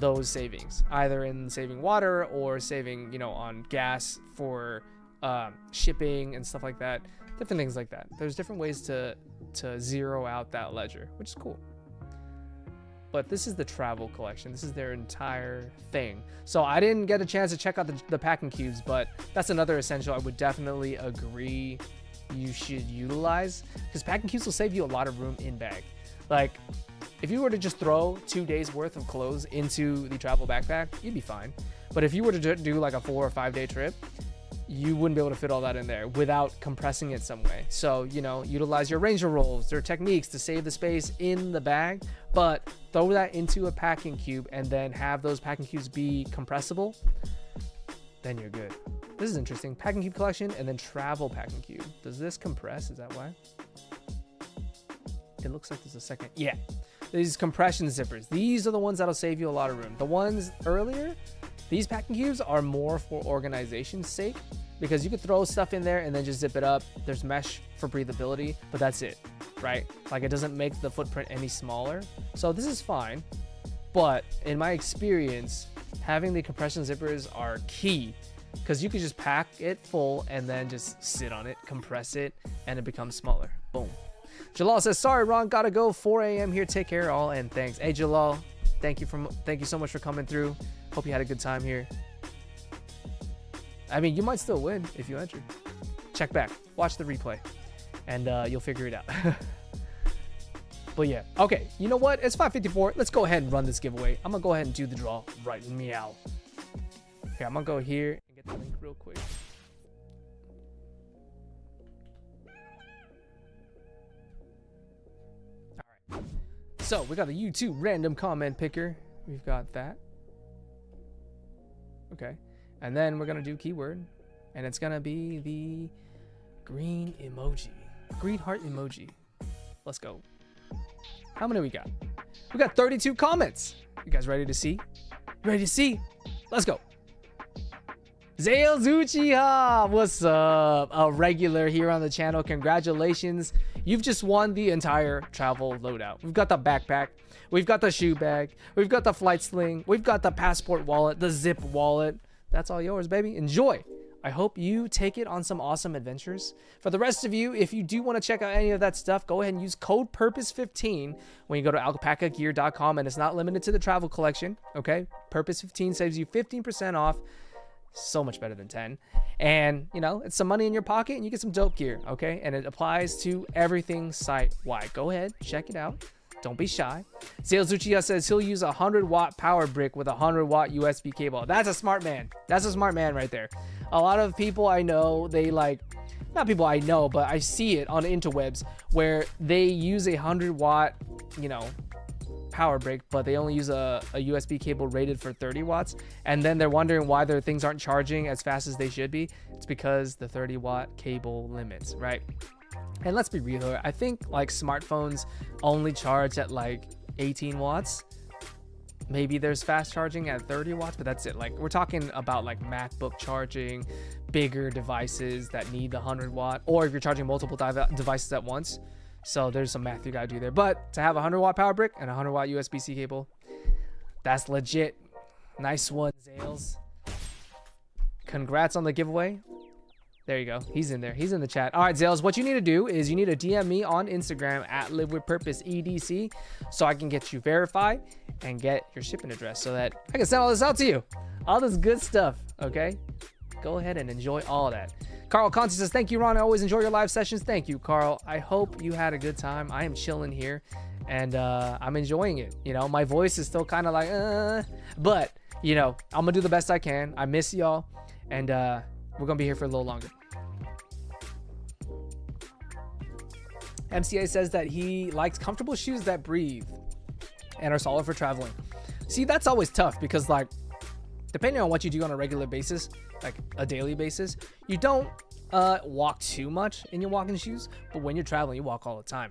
those savings, either in saving water or saving, you know, on gas for shipping and stuff like that, different things like that. There's different ways to zero out that ledger, which is cool. but this is the travel collection. This is their entire thing. So I didn't get a chance to check out the packing cubes, but that's another essential I would definitely agree you should utilize, because packing cubes will save you a lot of room in bag. Like, if you were to just throw 2 days worth of clothes into the travel backpack, you'd be fine. But if you were to do like a 4 or 5 day trip, you wouldn't be able to fit all that in there without compressing it some way. So, you know, utilize your ranger rolls, their techniques to save the space in the bag, but throw that into a packing cube and then have those packing cubes be compressible. Then you're good. This is interesting. Packing cube collection and then travel packing cube. Does this compress? Is that why? It looks like there's a second. Yeah. These compression zippers. These are the ones that'll save you a lot of room. The ones earlier, these packing cubes are more for organization's sake, because you could throw stuff in there and then just zip it up. There's mesh for breathability, but that's it, right? Like, it doesn't make the footprint any smaller. So this is fine, but in my experience, having the compression zippers are key, because you could just pack it full and then just sit on it, compress it, and it becomes smaller. Boom. Jalal says, sorry, Ron, gotta go. 4 a.m. here. Take care, all, and thanks. Hey, Jalal, thank you so much for coming through. Hope you had a good time here. I mean, you might still win if you enter. Check back, watch the replay, and you'll figure it out. But yeah, okay, you know what? It's 5:54. Let's go ahead and run this giveaway. I'm gonna go ahead and do the draw right meow. Okay, I'm gonna go here and get the link real quick. All right. So we got the YouTube random comment picker. We've got that. Okay, and then we're gonna do keyword, and it's gonna be the green emoji, green heart emoji. Let's go. How many we got? We got 32 comments. You guys ready to see? Ready to see? Let's go. Zale Zuchiha, what's up? A regular here on the channel. Congratulations. You've just won the entire travel loadout. We've got the backpack. We've got the shoe bag. We've got the flight sling. We've got the passport wallet, the zip wallet. That's all yours, baby. Enjoy. I hope you take it on some awesome adventures. For the rest of you, if you do want to check out any of that stuff, go ahead and use code PURPOSE15 when you go to alpacagear.com, and it's not limited to the travel collection, okay? Purpose15 saves you 15% off. So much better than 10. And, you know, it's some money in your pocket and you get some dope gear, okay? And it applies to everything site-wide. Go ahead, check it out. Don't be shy. Sales Uchiha says he'll use a 100-watt power brick with a 100-watt USB cable. That's a smart man. That's a smart man right there. A lot of people I know, they like, not people I know, but I see it on interwebs where they use a 100-watt, you know, power brick, but they only use a USB cable rated for 30 watts. And then they're wondering why their things aren't charging as fast as they should be. It's because the 30-watt cable limits, right? And let's be real here. I think like smartphones only charge at like 18 watts. Maybe there's fast charging at 30 watts, but that's it. Like, we're talking about like MacBook charging, bigger devices that need the 100-watt, or if you're charging multiple devices at once. So there's some math you gotta do there. But to have a 100-watt power brick and a 100-watt USB-C cable, that's legit. Nice one, Zales. Congrats on the giveaway. There you go. He's in there. He's in the chat. All right, Zales, what you need to do is you need to DM me on Instagram at livewithpurposeedc so I can get you verified and get your shipping address so that I can send all this out to you. All this good stuff, okay? Go ahead and enjoy all of that. Carl Conti says, thank you, Ron. I always enjoy your live sessions. Thank you, Carl. I hope you had a good time. I am chilling here, and I'm enjoying it. You know, my voice is still kind of like, but, you know, I'm going to do the best I can. I miss y'all, and we're going to be here for a little longer. MCA says that he likes comfortable shoes that breathe and are solid for traveling. See, that's always tough because, like, depending on what you do on a regular basis, like a daily basis, you don't walk too much in your walking shoes, but when you're traveling, you walk all the time.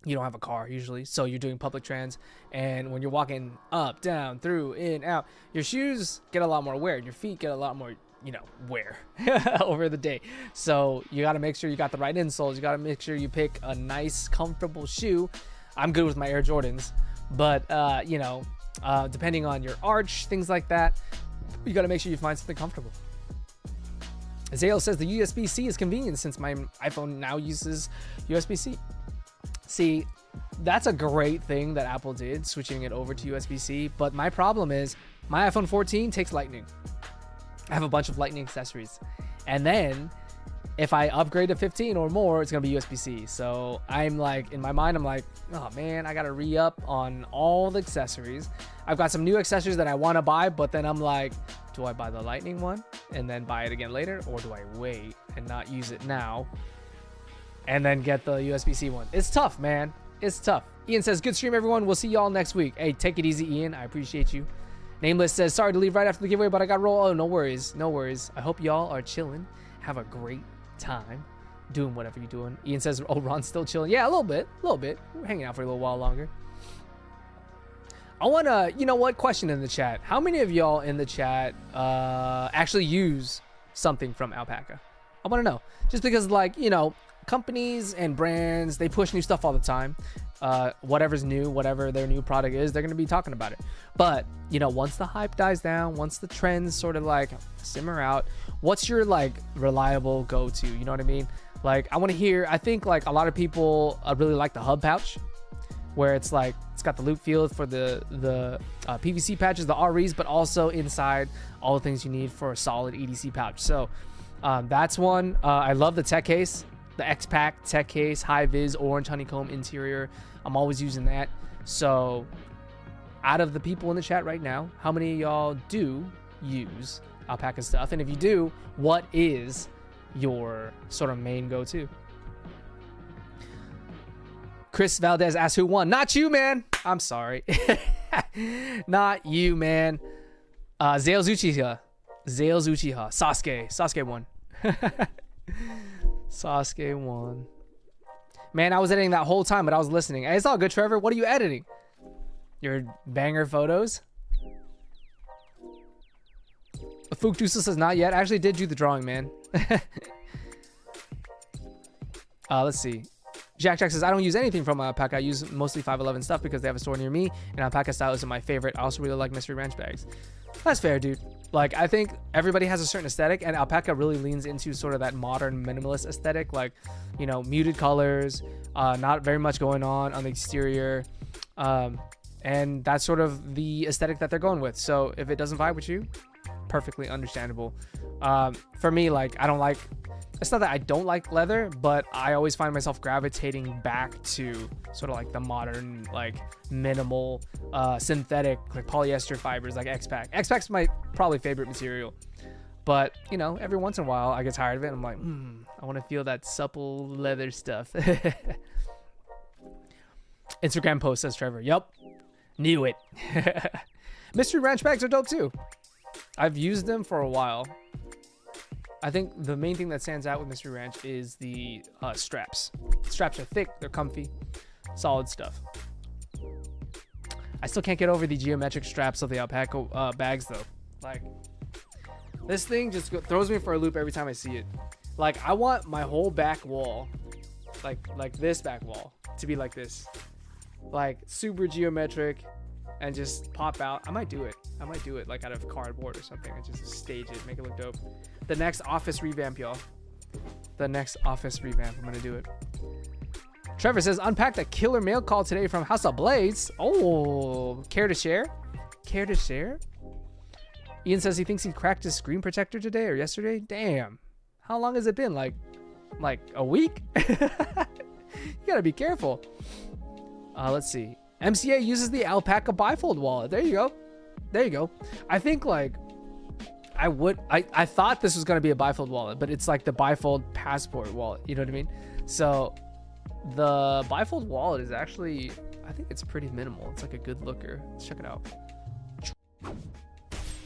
You don't have a car usually, so you're doing public trans, and when you're walking up, down, through, in, out, your shoes get a lot more wear, and your feet get a lot more, you know, wear over the day. So you got to make sure you got the right insoles. You got to make sure you pick a nice, comfortable shoe. I'm good with my Air Jordans, but you know, depending on your arch, things like that, you got to make sure you find something comfortable. Zale says the USB-C is convenient since my iPhone now uses USB-C. See, that's a great thing that Apple did, switching it over to USB-C. But my problem is my iPhone 14 takes Lightning. I have a bunch of Lightning accessories. And then if I upgrade to 15 or more, it's going to be USB-C. So I'm like, in my mind, I'm like, oh man, I got to re-up on all the accessories. I've got some new accessories that I want to buy, but then I'm like, do I buy the Lightning one and then buy it again later? Or do I wait and not use it now and then get the USB-C one? It's tough, man. It's tough. Ian says, good stream, everyone. We'll see y'all next week. Hey, take it easy, Ian. I appreciate you. Nameless says, sorry to leave right after the giveaway, but I got roll. Oh, no worries. No worries. I hope y'all are chilling. Have a great time doing whatever you're doing. Ian says, oh, Ron's still chilling. Yeah, a little bit. We're hanging out for a little while longer. I want to, you know what? Question in the chat. How many of y'all in the chat actually use something from Alpaca? I want to know. Just because, like, you know, companies and brands, they push new stuff all the time. Whatever's new, whatever their new product is, they're going to be talking about it. But, you know, once the hype dies down, once the trends sort of like simmer out, what's your like reliable go-to? You know what I mean? Like, I want to hear, I think like a lot of people really like the hub pouch, where it's like, it's got the loop field for the PVC patches, the REs, but also inside all the things you need for a solid EDC pouch. So that's one. I love the tech case. The X-Pack tech case, high vis, orange honeycomb interior. I'm always using that. So out of the people in the chat right now, how many of y'all do use Alpaca stuff? And if you do, what is your sort of main go-to? Chris Valdez asks who won. Not you, man. I'm sorry. Not you, man. Zale Uchiha. Sasuke won. Sasuke won. Man, I was editing that whole time, but I was listening. Hey, it's all good, Trevor. What are you editing? Your banger photos? Fukutusa says not yet. I actually did do the drawing, man. Let's see. Jack says, I don't use anything from Alpaca. I use mostly 511 stuff because they have a store near me, and Alpaca styles are my favorite. I also really like Mystery Ranch bags. That's fair, dude. Like, I think everybody has a certain aesthetic, and Alpaca really leans into sort of that modern minimalist aesthetic, like, you know, muted colors, not very much going on the exterior, and that's sort of the aesthetic that they're going with. So if it doesn't vibe with you, perfectly understandable. For me, like, I don't like, it's not that I don't like leather, but I always find myself gravitating back to sort of like the modern, like minimal, synthetic, like polyester fibers, like X-Pack. X-Pack's my probably favorite material, but you know, every once in a while I get tired of it. And I'm like, I want to feel that supple leather stuff. Instagram post, says Trevor. Yup, knew it. Mystery Ranch bags are dope too. I've used them for a while. I think the main thing that stands out with Mystery Ranch is the straps. Straps are thick, they're comfy, solid stuff. I still can't get over the geometric straps of the Alpaca bags though. Like, this thing just throws me for a loop every time I see it. Like, I want my whole back wall, like this back wall, to be like this. Like, super geometric and just pop out. I might do it like out of cardboard or something and just stage it, make it look dope. The next office revamp, y'all. The next office revamp. I'm gonna do it. Trevor says, unpacked a killer mail call today from House of Blades. Oh, care to share? Care to share? Ian says he thinks he cracked his screen protector today or yesterday. Damn. How long has it been? Like a week? You gotta be careful. Let's see. MCA uses the Alpaca bifold wallet. There you go. There you go. I think like I thought this was going to be a bifold wallet, but it's like the bifold passport wallet. You know what I mean? So the bifold wallet is actually, I think it's pretty minimal. It's like a good looker. Let's check it out.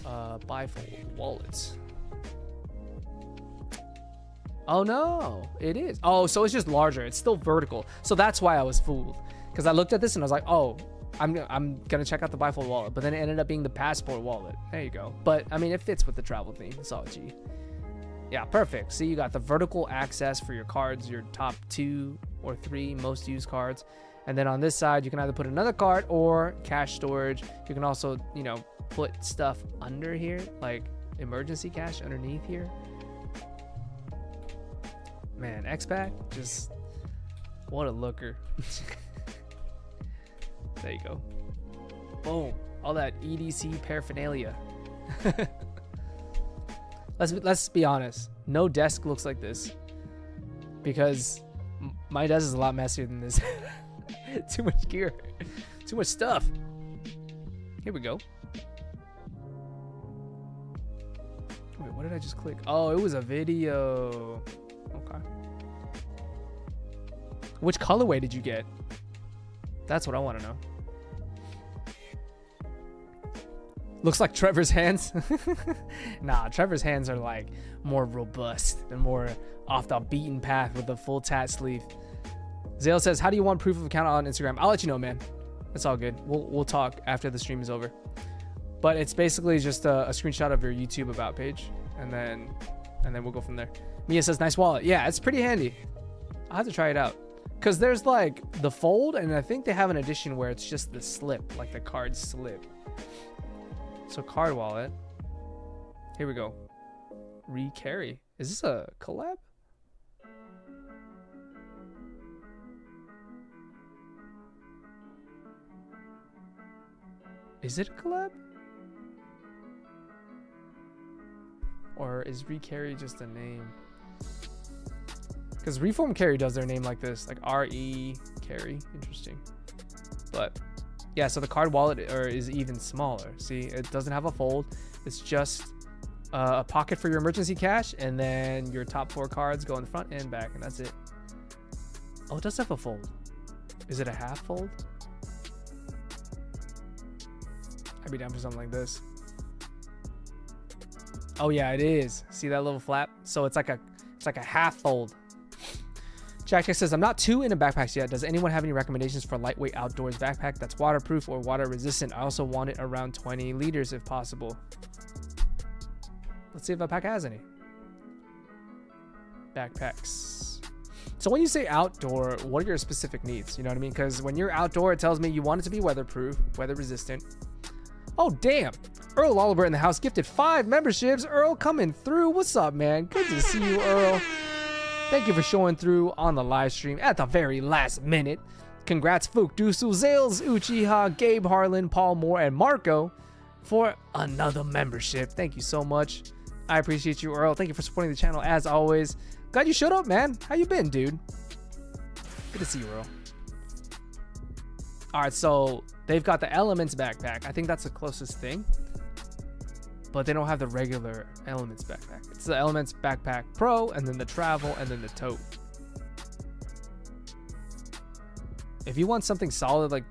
Bifold wallets. Oh no, it is. Oh, so it's just larger. It's still vertical. So that's why I was fooled. Because I looked at this and I was like, oh, I'm gonna check out the bifold wallet, but then it ended up being the passport wallet. There you go. But I mean, it fits with the travel theme. It's all G. Yeah, perfect. See, you got the vertical access for your cards, your top 2 or 3 most used cards, and then on this side you can either put another card or cash storage. You can also, you know, put stuff under here, like emergency cash underneath here. Man, X-Pack, just what a looker. There you go. Boom. All that EDC paraphernalia. Let's be honest. No desk looks like this because my desk is a lot messier than this. Too much gear. Too much stuff. Here we go. Wait, what did I just click? Oh, it was a video. Okay. Which colorway did you get? That's what I want to know. Looks like Trevor's hands. Nah, Trevor's hands are like more robust and more off the beaten path with the full tat sleeve. Zale says, how do you want proof of account on Instagram? I'll let you know, man. It's all good. We'll talk after the stream is over. But it's basically just a screenshot of your YouTube about page. And then we'll go from there. Mia says, nice wallet. Yeah, it's pretty handy. I'll have to try it out. Because there's like the fold, and I think they have an edition where it's just the slip, like the card slip. So card wallet. Here we go. Recarry. Is this a collab? Is it a collab? Or is Recarry just a name? Because Reform Carry does their name like this, like R-E Carry. Interesting. But yeah, so the card wallet is even smaller. See, it doesn't have a fold. It's just a pocket for your emergency cash, and then your top 4 cards go in the front and back, and that's it. Oh, it does have a fold. Is it a half fold? I'd be down for something like this. Oh yeah, it is. See that little flap? So it's like a half fold. Jack says, I'm not too into backpacks yet. Does anyone have any recommendations for lightweight outdoors backpack that's waterproof or water resistant? I also want it around 20 liters if possible. Let's see if Alpaca has any. Backpacks. So when you say outdoor, what are your specific needs? You know what I mean? Because when you're outdoor, it tells me you want it to be weatherproof, weather resistant. Oh, damn. Earl Oliver in the house gifted 5 memberships. Earl coming through. What's up, man? Good to see you, Earl. Thank you for showing through on the live stream at the very last minute. Congrats, Fook, Dusu, Zales, Uchiha, Gabe Harlan, Paul Moore, and Marco for another membership. Thank you so much. I appreciate you, Earl. Thank you for supporting the channel as always. Glad you showed up, man. How you been, dude? Good to see you, Earl. All right, so they've got the Elements backpack. I think that's the closest thing. But they don't have the regular Elements backpack. It's the Elements Backpack Pro, and then the Travel, and then the Tote. If you want something solid, like,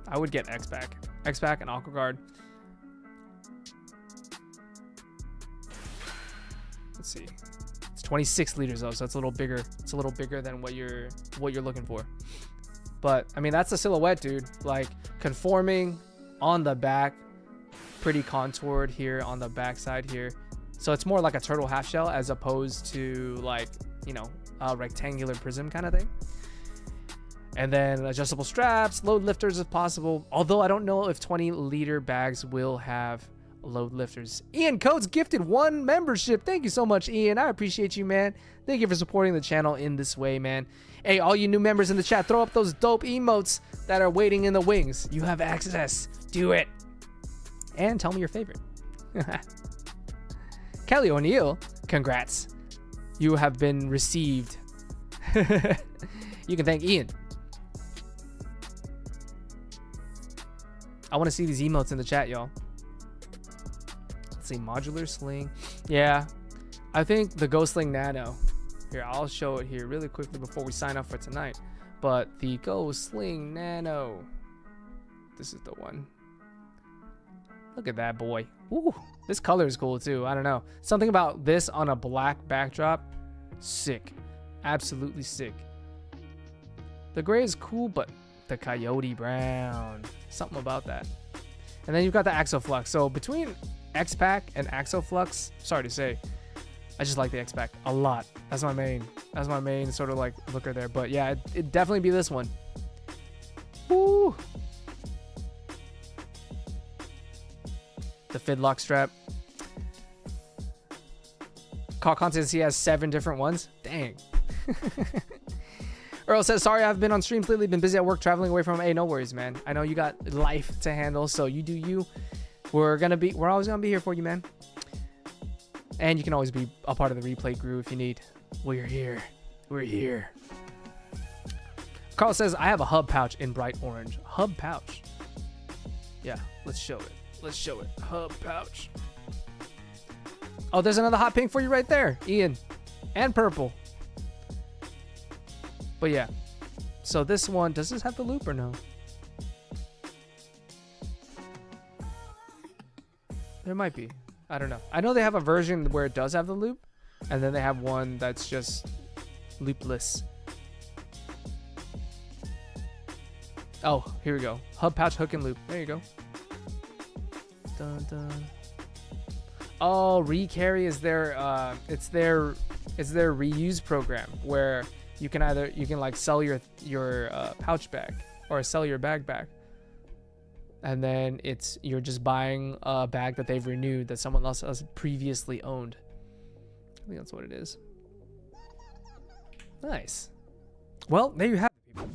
I would get X-Pack. X-Pack and AquaGuard. Let's see. It's 26 liters though, so it's a little bigger. It's a little bigger than what you're looking for. But I mean, that's a silhouette, dude. Like conforming on the back, pretty contoured here on the back side here. So it's more like a turtle half shell as opposed to like, you know, a rectangular prism kind of thing. And then adjustable straps, load lifters if possible. Although I don't know if 20-liter bags will have load lifters. Ian Coates gifted 1 membership. Thank you so much, Ian. I appreciate you, man. Thank you for supporting the channel in this way, man. Hey, all you new members in the chat, throw up those dope emotes that are waiting in the wings. You have access. Do it. And tell me your favorite. Kelly O'Neill, congrats. You have been received. You can thank Ian. I want to see these emotes in the chat, y'all. Let's see, modular sling. Yeah, I think the Go Sling Nano. Here, I'll show it here really quickly before we sign up for tonight. But the Go Sling Nano. This is the one. Look at that boy. Ooh, this color is cool too. I don't know. Something about this on a black backdrop. Sick. Absolutely sick. The gray is cool, but the coyote brown. Something about that. And then you've got the Axoflux. So between X-Pack and Axoflux, sorry to say, I just like the X-Pack a lot. That's my main sort of like looker there. But yeah, it'd definitely be this one. Woo! The Fidlock strap. Call content, he has 7 different ones. Dang. Earl says, sorry, I've been on streams lately. Been busy at work, traveling away from. Hey, no worries, man. I know you got life to handle, so you do you. We're always gonna be here for you, man. And you can always be a part of the replay group if you need. We're here. We're here. Carl says, I have a hub pouch in bright orange. Hub pouch. Yeah, let's show it. Let's show it. Hub pouch. Oh, there's another hot pink for you right there, Ian. And purple. But yeah. So this one, does this have the loop or no? There might be. I don't know. I know they have a version where it does have the loop. And then they have one that's just loopless. Oh, here we go. Hub pouch, hook, and loop. There you go. Dun, dun. Oh, recarry is their it's their reuse program where you can like sell your pouch back or sell your bag back, and then you're just buying a bag that they've renewed that someone else has previously owned. I think that's what it is. Nice. Well, there you have it, people.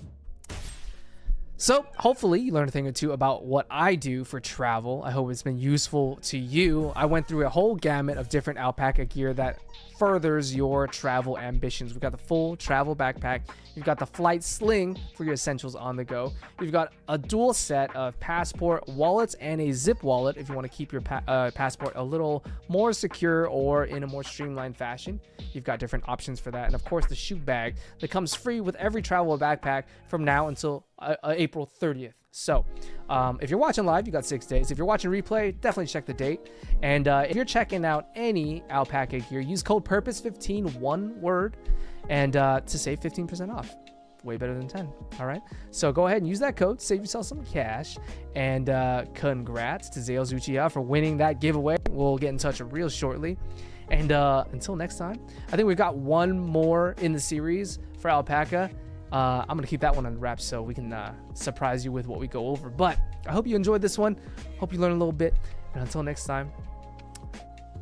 So hopefully you learned a thing or two about what I do for travel. I hope it's been useful to you. I went through a whole gamut of different Alpaca gear that furthers your travel ambitions. We've got the full travel backpack. You've got the flight sling for your essentials on the go. You've got a dual set of passport wallets and a zip wallet if you want to keep your passport a little more secure or in a more streamlined fashion. You've got different options for that. And of course, the shoe bag that comes free with every travel backpack from now until April 30th. So if you're watching live, you got 6 days. If you're watching replay, definitely check the date. And if you're checking out any Alpaca gear, use code PURPOSE15, one word, and to save 15% off. Way better than 10. All right. So go ahead and use that code, save yourself some cash, and congrats to Zales Uchiha for winning that giveaway. We'll get in touch real shortly. And until next time, I think we've got one more in the series for Alpaca. I'm going to keep that one on the wraps so we can surprise you with what we go over. But I hope you enjoyed this one. Hope you learned a little bit. And until next time,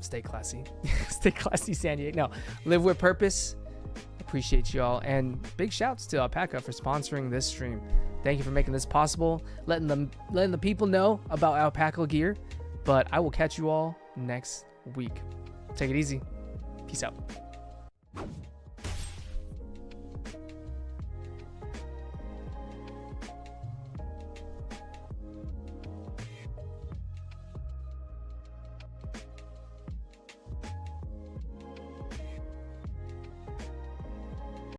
stay classy. Stay classy, San Diego. No, live with purpose. Appreciate y'all. And big shouts to Alpaca for sponsoring this stream. Thank you for making this possible, letting the people know about Alpaca gear. But I will catch you all next week. Take it easy. Peace out.